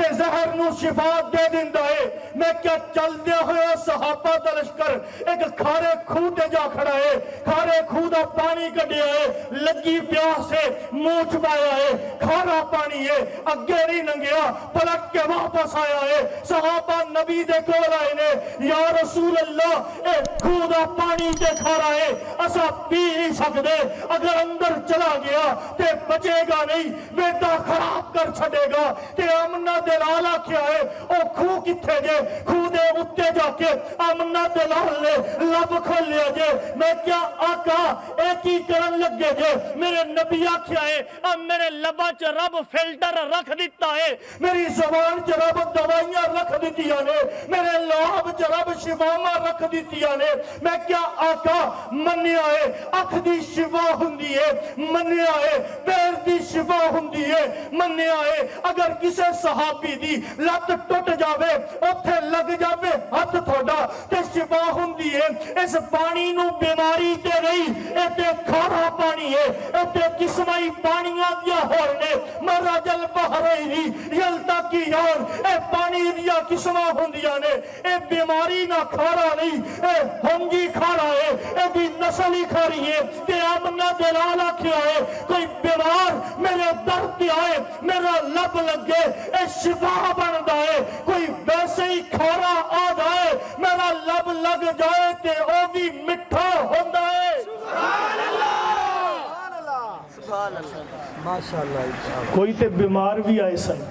تے زہر نو شفا دے دیندا ہے۔ میں کیا چلدے ہوئے صحابہ دا لشکر ایک کھارے کھو تے جا کھڑا ہے، کھارے کھو دا پانی کڈیا ہے، لگی پیاس ہے، منہ چبایا ہے، کھارا پانی ہے، اگے نہیں لنگیا، پلٹ کے واپس آیا ہے۔ صحابہ نبی دے کول آئے نے، یا رسول اللہ اے کھو دا پانی تے کھارا ہے، اسا پی نہیں سکدے، اگر اندر چلا گیا تے بچے گا نہیں، بیٹا خراب کر چھڑے گا۔ تے آمنہ دلال آکھیا ہے او کھو کتھے جے؟ کھو دے اتے جا کے آمنہ دلال نے لب کھول لیا جے۔ میں کیا آقا ایک ہی کرن لگے جے؟ میرے نبی آکھیا ہے اب میرے لبا چ رب فلٹر رکھ دیتا ہے، میری زبان چ رب دوائیاں رکھ دیتیاں نے، میرے لعاب چ رب شفاواں رکھ دیتیاں نے۔ میں کیا آقا منیا ہے اکھ دی شفا ہوندی ہے، منیا ہے پیر دی شفا ہوندی ہے، منیا ہے اگر کسے صحابی دی لت ٹوٹ جاوے اوتھے لگ جاوے ہاتھ تھوڑا تے شفا ہوندی ہے۔ اس پانی نو بیماری تے نہیں، اے تے کھارا پانی ہے، اے تے قسمائی پانیاں دیا ہونے، مرج البحرین یلتقیان، اے پانی دیا قسمہ ہوندیاں نے، اے بیماری نہ کھارا نہیں، اے ہنگی کھارا ہے، اے دی نسل ہی کھاری ہے۔ تے آمنہ دلال آکھیا ہے کوئی بیمار میرے در پہ آئے میرا لب لگے اے شفا بندا ہے، کوئی ویسے ہی کھارا آ جائے میرا لب لگ جائے تے او بھی مٹھا ہوندا ہے۔ سبحان اللہ سبحان اللہ ماشاءاللہ۔ کوئی تے بیمار بھی آئے سن،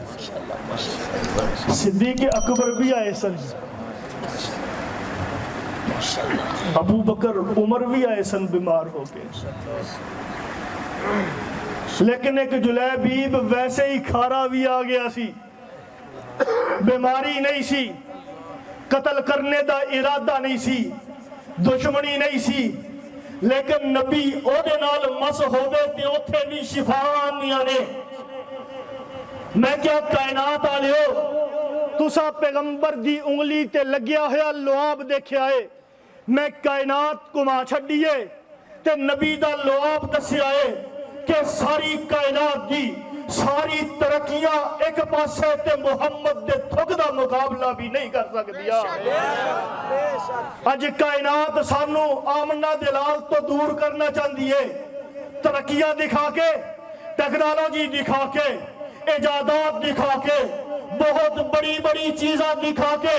صدیق اکبر بھی آئے سن، ابو بکر عمر بھی آئے سن بیمار ہو کے، لیکن ایک جلیبیب ویسے ہی کھارا بھی آ گیا سی، بیماری نہیں سی، قتل کرنے دا ارادہ نہیں سی، دشمنی نہیں سی، لیکن نبی او دے نال مس ہوئے تے اوتھے بھی شفا آنیاں نے۔ میں کیا کائنات آلے ہو تسا پیغمبر دی انگلی تے لگیا ہویا لعاب دیکھیا ہے، میں کائنات کو ماں چھڑیے تے نبی دا لعاب دسیا ہے کہ ساری کائنات دی ساری ترقیاں ایک پاسے تے محمد دے تھک دا مقابلہ بھی نہیں کر سکدیا۔ اج کائنات سانو آمنہ دلال تو دور کرنا چاہتی ہے، ترقیاں دکھا کے، ٹیکنالوجی دکھا کے، ایجادات دکھا کے، بہت بڑی بڑی چیزاں دکھا کے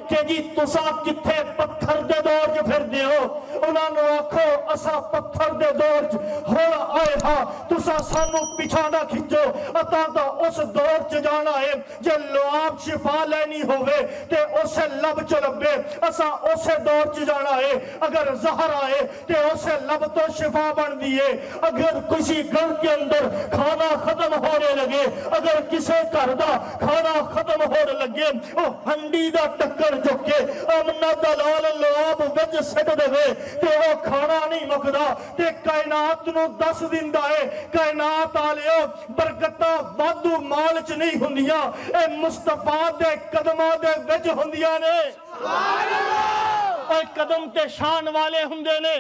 کہ جی تسا کتھے پتھر دے دور چ پھر دے ہو، انہاں نو آکھو اسا پتھر دے دور چ ہن آئے ہاں، تسا سانو پیچھا نہ کھچو، اتا دا اس دور چ جانا ہے جے لعاب شفا لینی ہوئے تے اسے لب چ لبے، اسا اسے دور چ جانا ہے، اگر زہر آئے تے اسے لب تو شفا بن دیئے، اگر کسی گھر کے اندر کھانا ختم ہونے لگے، اگر کسے گھر دا کھانا ختم ہونے لگے، او ہنڈی دا ٹکر چکے آمنہ دلال لعاب وچ سٹ دے تے او کھانا نہیں مکدا تے کائنات نو دس دیندا ہے کائنات آلیو برکتاں وادو مال چ نہیں ہوندیاں، اے مصطفیٰ دے قدماں دے وچ ہوندیاں نے۔ سبحان اللہ۔ اے قدم تے شان والے ہوندے نے۔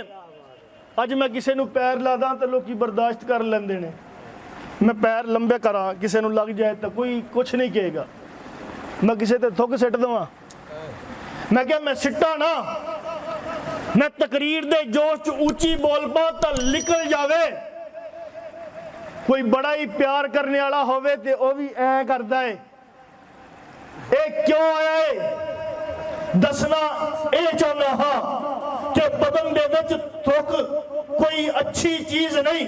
اج میں کسے نو پیر لا داں تے لوکی برداشت کر لیندے نے، میں پیر لمبے کراں کسے نو لگ جائے تو کوئی کچھ نہیں کہے گا، میں کسے تے تھک سٹ دواں، میں کہا میں سٹا نا، میں تقریر دے جوش اونچی بول پا تا نکل جاوے، کوئی بڑا ہی پیار کرنے والا ہوئے تے او بھی اے کردا ہے، اے کیوں آیا ہے دسنا اے چاہنا ہاں کہ بدن دے وچ تھک کوئی اچھی چیز نہیں،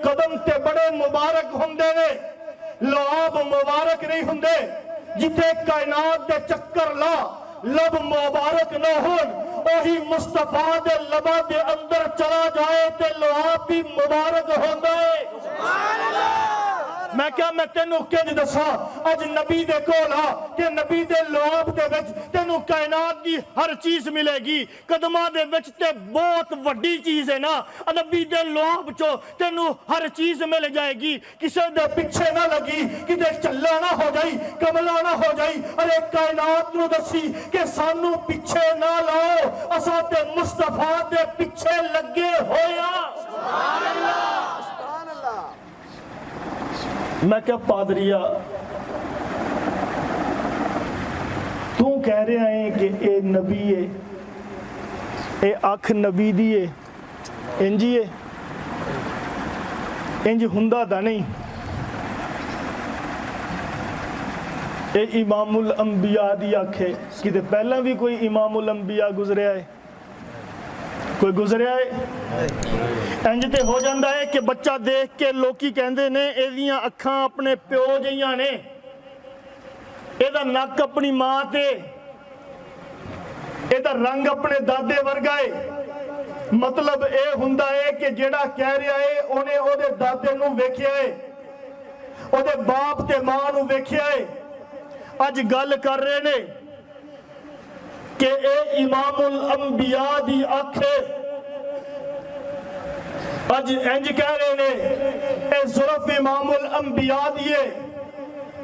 قدم تے بڑے مبارک ہوندے نے، لعاب مبارک نہیں ہوندے، جتے کائنات دے چکر لا لب مبارک نہ ہون، وہی مصطفیٰ دے لبا دے اندر چلا جائے تے لعاب بھی مبارک ہوندا ہے۔ سبحان اللہ۔ میں کیا میں تینوں کنج دسا اج نبی دے کولا کہ نبی دے لعاب دے وچ تینوں کائنات دی ہر چیز ملے گی، قدماں دے وچ تے بہت وڈی چیز ہے نا، نبی دے لعاب چو تینوں ہر چیز مل جائے گی، کسے دے پیچھے نہ لگی، کدے چلا نہ ہو جائی، کملا نہ ہو جائی، ارے کائنات نو دسی کہ سانو پیچھے نہ لاؤ، اساں تے مصطفیٰ دے پیچھے لگے ہویا۔ سبحان اللہ۔ سبحان اللہ۔ میں کیا پادریا تو کہہ رہا ہے کہ اے نبی ہے، اے اکھ نبی دی ہے، انجی ہے، انج ہندہ دا نہیں۔ اے امام الانبیاء دی اکھ ہے، کدے پہلا بھی کوئی امام الانبیاء گزریا ہے؟ کوئی گزریا ہے؟ انج تے ہو جاندہ ہے کہ بچہ دیکھ کے لوکی کہندے نے ایدیاں اکھاں اپنے پیو جیاں نے، ایدہ نک اپنی ماں تے، ایدہ رنگ اپنے دادے ورگائے۔ مطلب اے ہندہ ہے کہ جیڑا کہہ رہا ہے انہیں او دے دادے نو ویکھیا ہے، او دے باپ تے ماں نو ویکھیا ہے۔ آج گل کر رہے نے کہ اے امام الانبیاء دی اکھ ہے، آج انج کہہ رہے نے اے ظرف امام الانبیاء دیئے،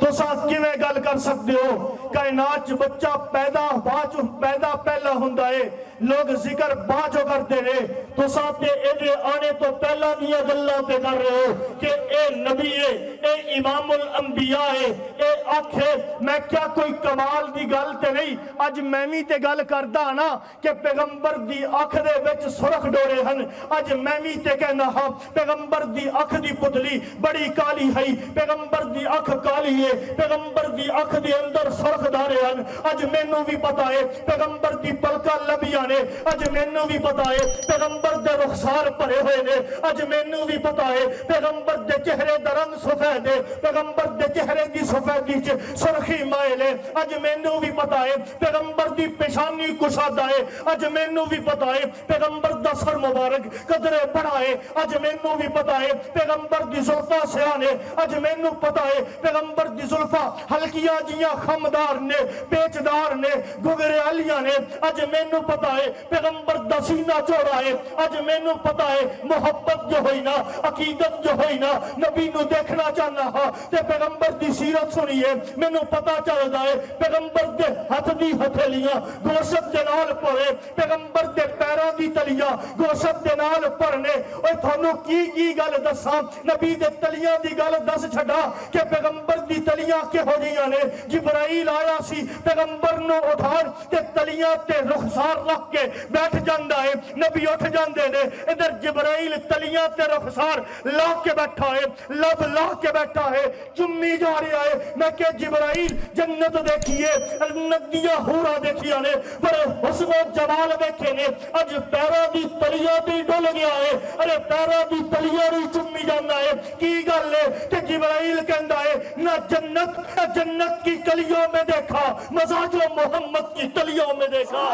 تو ساتھ کی میں گل کر سکتے ہو؟ کائنات بچہ پیدا پہلا ہندہ ہے، لوگ ذکر باجو کرتے رہے، تو ساتھ اے آنے تو پہلا دیا گلہ پہ کر رہے ہو کہ اے نبی ہے، اے امام الانبیاء ہے، اے اکھ ہے۔ میں کیا کوئی کمال دی گل تے نہیں، آج میمی تے گل کردہ نا کہ پیغمبر دی اکھ دے وچ سرخ ڈورے ہن، آج میمی تے کہنا ہاں پیغمبر دی اکھ دی پتلی بڑی کالی ہے، پیغمبر دی اکھ کالی ہے، پیغمبر دی اکھ دی اندر سرخ دارے ہن۔ آج میں نو بھی پتا ہے پیغمبر دی پلکا لبیاں نے، آج میں نو بھی پتا ہے پیغمبر دے رخسار پرے ہوئے نے، آج میں نو بھی پتا ہے پیغمبر دے چہرے دا رنگ سفید ہے، پیغمبر دے چہرے دی سفیدی چ سرخی مائل ہے۔ آج میں نو بھی پتا ہے پیغمبر دی پیشانی کشادہ ہے، آج میں نو بھی پتا ہے پیغمبر دا سر مبارک قدرے بڑا ہے، آج میں نو بھی پتا ہے پیغمبر دی زلفہ سیاہ نے، آج میں نو پتا ہے پیغمبر دی زلفہ ہلکیاں جیاں خمدار نے، پیچدار نے، گھگرے علیاں نے، آج میں نو پتا ہے پیغمبر دا سینہ چوڑا ہے، آج میں نو پتا ہے محبت جو ہوئی نا، عقیدت جو ہوئی نا، نبی نو دیکھنا چاہنا ہاں تے پیغمبر دی سیرت سنی ہے، میں نو پتا چلدا ہے پیغمبر دے ہتھ دی ہتھیلیاں گوشت دے نال پڑے، پیغمبر دے پیراں دی تلیاں گوشت دے نال پڑنے۔ اوے تھانوں کی گل دساں، نبی دے تلیاں دی گل دس چھڈا کہ پیغمبر دی تلیاں کہ ہو جیاں نے۔ جبرائیل آیا سی پیغمبر نو اٹھان تے تلیاں تے رخسار رکھ کے بیٹھ جاندا ہے، نبی اٹھ جاندے نے، ادھر جبرائیل تلیاں تے رخسار لا کے بیٹھا ہے، لب لا کے بیٹھا ہے، چمی جا رہا ہے۔ میں کہ جبرائیل جنت دیکھیے، جنت دیاں حورا دیکھیاں نے، بڑے حسن و جمال دیکھے نے، اج پیرا دی تلیاں دی ڈول گیا ہے، ارے پیرا دی تلیاں دی چمی جانا ہے۔ کی گل ہے کہ جبرائیل کہندا ہے نہ جنت کی کلیوں میں دیکھا، مزاج و محمد کی تلیوں میں دیکھا۔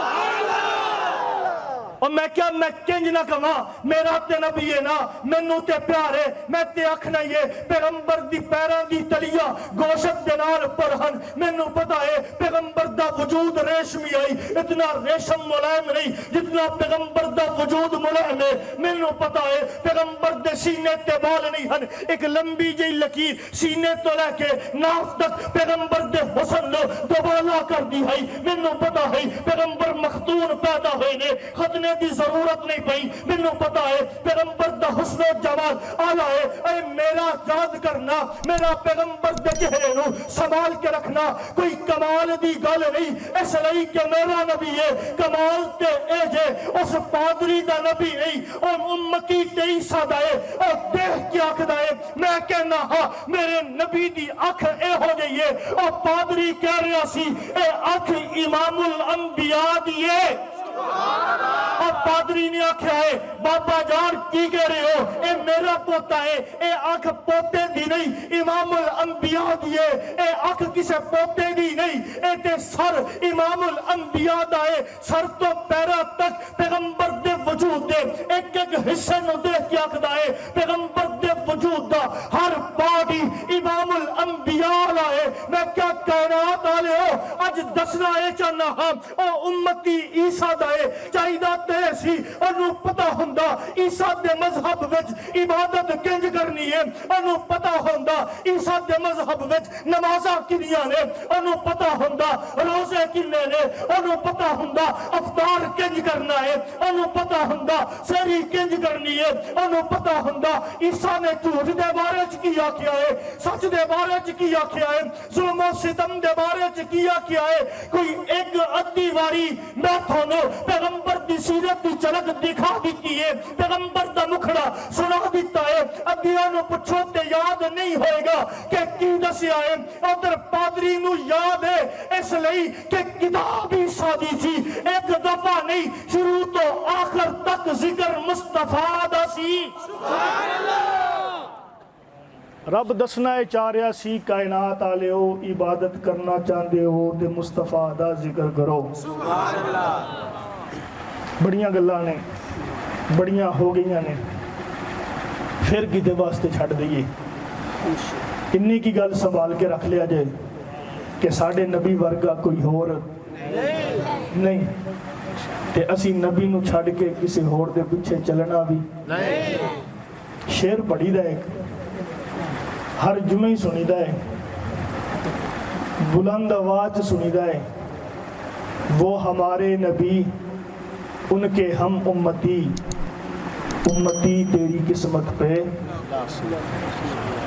اور میں کیا میں کنج نہ کہاں، میرا تے نبی ہے نا، مینوں تے پیار ہے، میں تے اکھ نہیں ہے، پیغمبر دی پیراں دی تلیاں گوشت دے نال پرہن۔ مینوں پتا ہے پیغمبر دا وجود ریشمی ہے، اتنا ریشم ملائم نہیں جتنا پیغمبر دا وجود ملائم ہے۔ مینوں پتا ہے پیغمبر دے سینے تے بال نہیں ہن، ایک لمبی جی لکیر سینے تو لے کے ناف تک پیغمبر دے حسن نو دوبالا کر دی ہے۔ مینوں پتا ہے پیغمبر مختون پیدا ہوئے نے، ختنے دی ضرورت نہیں پئی۔ مینوں پتا ہے پیغمبر دا حسن و جمال آلہ ہے۔ اے میرا یاد کرنا، میرا پیغمبر دے چہرے نو سنبھال کے رکھنا کوئی کمال دی گل نہیں، اس لئی کہ میرا نبی ہے، کمال تے اے جے اس پادری دا نبی نہیں، اور امتی تے عیسیٰ دا ہے، اور دیکھ کے آنکھ دا ہے۔ میں کہنا ہاں میرے نبی دی آنکھ اے ہو جائیے، اور پادری کہہ رہا سی اے آنکھ امام الانبیاء دی ہے۔ اور پادری نے آکھا ہے بابا جان کی کہہ رہے ہو، اے میرا پوتا ہے، اے آنکھ پوتے دی نہیں امام الانبیاء دی ہے، اے آنکھ کسے پوتے دی نہیں، اے تے سر امام الانبیاء دا ہے، سر تو پیرا تک پیغمبر دے وجود دے ایک ایک حصے نو دیکھ کے آکھدا ہے پیغمبر دے وجود دا ہر پارٹی امام الانبیاء لائے۔ میں کیا کائنات آلے ہو اج دسنا اے چاہنا ہاں، او امتی عیسیٰ دا ہے چاہیدہ تے سی، انہوں پتا ہوندہ عیسیٰ دے مذہب وچ عبادت کنج کرنی ہے، انہوں پتا ہوندہ عیسیٰ دے مذہب وچ نمازہ کنیاں نے، انہوں پتا ہوندہ روزے کنے نے، انہوں پتا ہوندہ افطار کنج کرنا ہے، انہوں پتا ہوندہ سری کنج کرنی ہے، انہوں پتا ہوندہ عیسیٰ نے جھوٹ دے بارے چ کیا ہے، سچ دے بارے چ کیا ہے، ظلم و ستم دے بارے چ کیا کیا ہے کوئی ایک ادھی واری میں تھوڑا پیغمبر دی سیرت دی جھلک دکھا دیتی ہے پیغمبر دا مکھڑا سنا دیتا ہے ادھیاں نو پچھو تے یاد نہیں ہوئے گا کہ کی دسیا ہے ادھر پادری نو یاد ہے اس لئی کہ کتاب ہی سادی سی ایک دفعہ نہیں شروع تو آخر تک ذکر مصطفیٰ دا سی رب دسنا ہے چاہ رہا سی کائنات آلے ہو عبادت کرنا چاہتے ہو تے مصطفیٰ دا ذکر کرو بڑیاں گلاں نے بڑیاں ہو گئیاں نے پھر کدے واسطے چھڑ دئیے انی کی گل سنبھال کے رکھ لیا جائے کہ ساڑھے نبی ورگا کوئی ہور نہیں تے اسی نبی نو چھڑ کے کسی ہور دے پیچھے چلنا بھی شعر پڑھی دا ایک ہر جمعہ ہی سنی دا ہے بلند آواز سنی دا ہے وہ ہمارے نبی ان کے ہم امتی امتی تیری قسمت پہ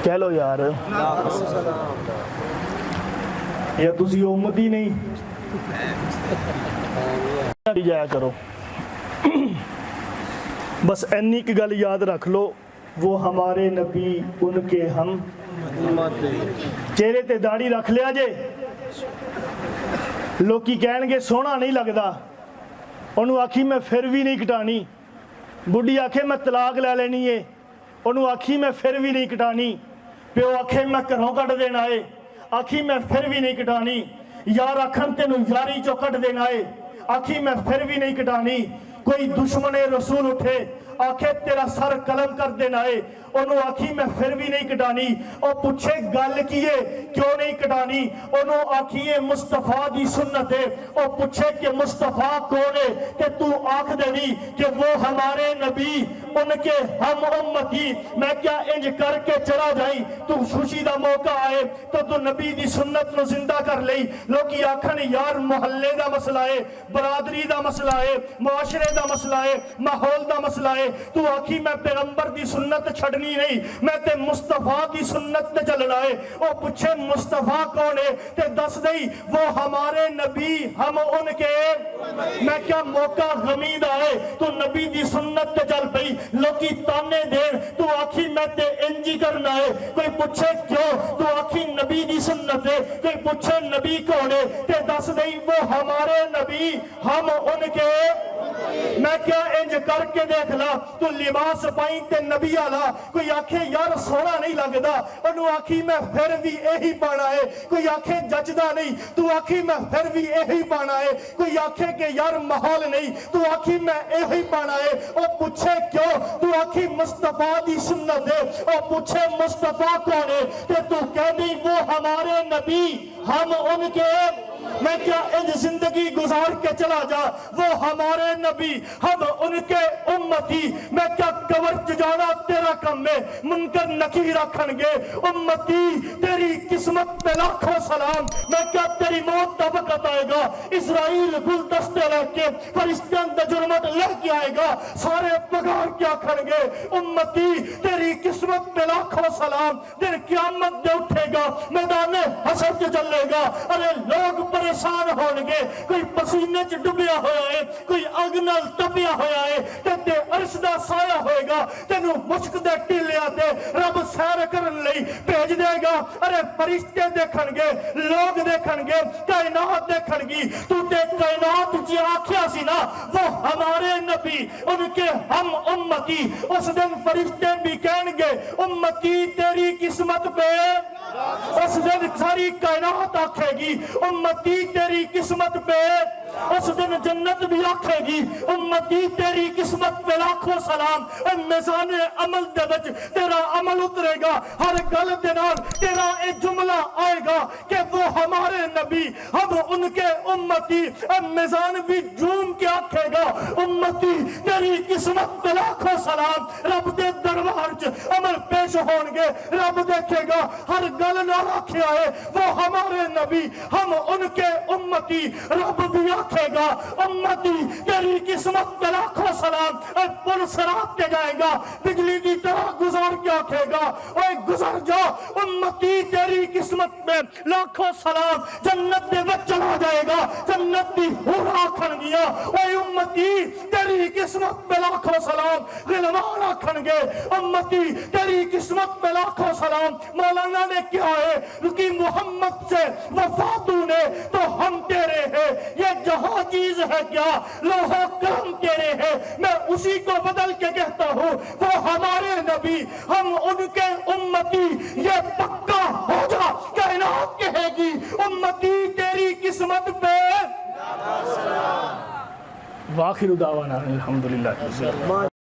کہہ لو یار یا تسی امتی نہیں جایا کرو بس اینی کی گل یاد رکھ لو وہ ہمارے نبی ان کے ہم چہرے تے داڑھی رکھ لیا جے لوکی کہن گے سونا نہیں لگدا انہوں آکھی میں پھر بھی نہیں کٹانی بڑھی آکھے میں طلاق لے لینی ہے انہوں آکھی میں پھر بھی نہیں کٹانی پیو آکھے میں گھروں کٹ دینا ہے آکھی میں پھر بھی نہیں کٹانی یار آکھن تینوں یاری چو کٹ دینا ہے آکھی میں پھر بھی نہیں کٹانی کوئی دشمن رسول اٹھے آکھے تیرا سر قلم کر دینا ہے انہوں آکھی میں پھر بھی نہیں کٹانی اور پوچھے گل کیے کیوں نہیں کٹانی انہوں آکھیے مصطفیٰ دی سنت ہے اور پوچھے کہ مصطفیٰ کون ہے کہ تو آکھ دینی کہ وہ ہمارے نبی ان کے ہم امتی میں کیا انج کر کے چلا جائیں تو خوشی دا موقع آئے تو نبی دی سنت نو زندہ کر لئی لوگی آکھن یار محلے دا مسئلہ ہے برادری دا مسئلہ ہے معاشرے دا مسئلہ ہے ماحول دا مسئلہ ہے تو آکھی میں پیغمبر دی سنت چھڑنی نہیں میں تے مصطفیٰ دی سنت تے چلنا ہے او پوچھے مصطفیٰ کون ہے تے دس دئی وہ ہمارے نبی ہم ان کے میں کیا موقع غمید آئے تو نبی دی سنت تے چل پئی لوکی تانے دین تو آکھی میں تے انجی کرنا ہے کوئی پوچھے کیوں تو آکھی نبی دی سنت ہے کوئی پوچھے نبی کون ہے تے دس دئی وہ ہمارے نبی ہم ان کے میں کیا انج کر کے دیکھ لا تو لباس پائیں تے نبی آلا کوئی آکھے یار سونا نہیں لگدا انہوں آکھی میں پھر بھی یہی پانا ہے کوئی آکھے ججدہ نہیں تو آکھی میں پھر بھی یہی پانا ہے کوئی آکھے کہ یار محول نہیں تو آکھی میں یہی پانا ہے اور پوچھے کیوں تو آکھی مصطفیٰ دی سنت ہے اور پوچھے مصطفیٰ کون ہے کہ تو کہہ دی وہ ہمارے نبی ہم ان کے میں کیا انج زندگی گزار کے چلا جا وہ ہمارے نبی ہم ان کے امتی میں کیا کور جانا تیرا کم میں منکر نکیر رکھن گے امتی تیری قسمت پہ لاکھوں سلام میں کیا تیری موت دا وقت آئے گا اسرائیل گلدستے لے کے فرشتیان دا جرمت لے کے آئے گا سارے پگار کیا کھن گے امتی تیری قسمت پہ لاکھوں سلام دن قیامت دے اٹھے گا میدان حشر کے چلے گا ارے لوگ پریشان ہونگے کوئی پسینے چ ڈبیا ہویا ہے کوئی اگ نال تپیا ہویا ہے تے عرش دا سایہ ہوئے گا تینو مشک دے ٹیلیا تے رب سیر کرن لئی بھیج دے گا ارے فرشتے دیکھن گے لوگ دیکھن گے کائنات دیکھن گی تو تے کائنات جی آکھیا سی نا وہ ہمارے نبی ان کے ہم امتی اس دن فرشتے بھی کہن گے امتی تیری قسمت پہ اس دن ساری کائنات آکھے گی امتی تیری قسمت پہ اس دن جنت بھی آکھے گی امتی تیری قسمت پہ لاکھوں سلام میزان عمل دے وچ تیرا عمل اترے گا ہر گل دے نال تیرا اے جملہ آئے گا کہ وہ ہمارے نبی ہم ان کے امتی میزان بھی جوم کے آکھے گا امتی تیری قسمت پہ لاکھوں سلام رب دے دربار چ عمل پیش ہونگے رب دیکھے گا ہر گل نال آکھیا ہے وہ ہمارے نبی ہم ان کے امتی رب بھی آکھے گا امتی تیری قسمت پہ لاکھوں سلام، اے پل صراط پہ جائے گا بجلی دی طرح گزار کے آکھے گا اے گزر جا امتی تیری قسمت پہ لاکھوں سلام، جنت دے وچ چلا جائے گا جنت دی ہور آکھن گیا اے امتی تیری قسمت پہ لاکھوں سلام، غلمان آکھن گے امتی تیری قسمت پہ لاکھوں سلام۔ مولانا نے کیا ہے کہ محمد سے وفاتو نے تو ہم تیرے ہیں، یہ جہاں چیز ہے کیا لوح کرم تیرے ہیں، میں اسی کو بدل کے کہتا ہوں وہ ہمارے نبی ہم ان کے امتی، یہ پکا ہو جا کائنات کہے گی امتی تیری قسمت پہ۔ واخر دعوانا الحمدللہ۔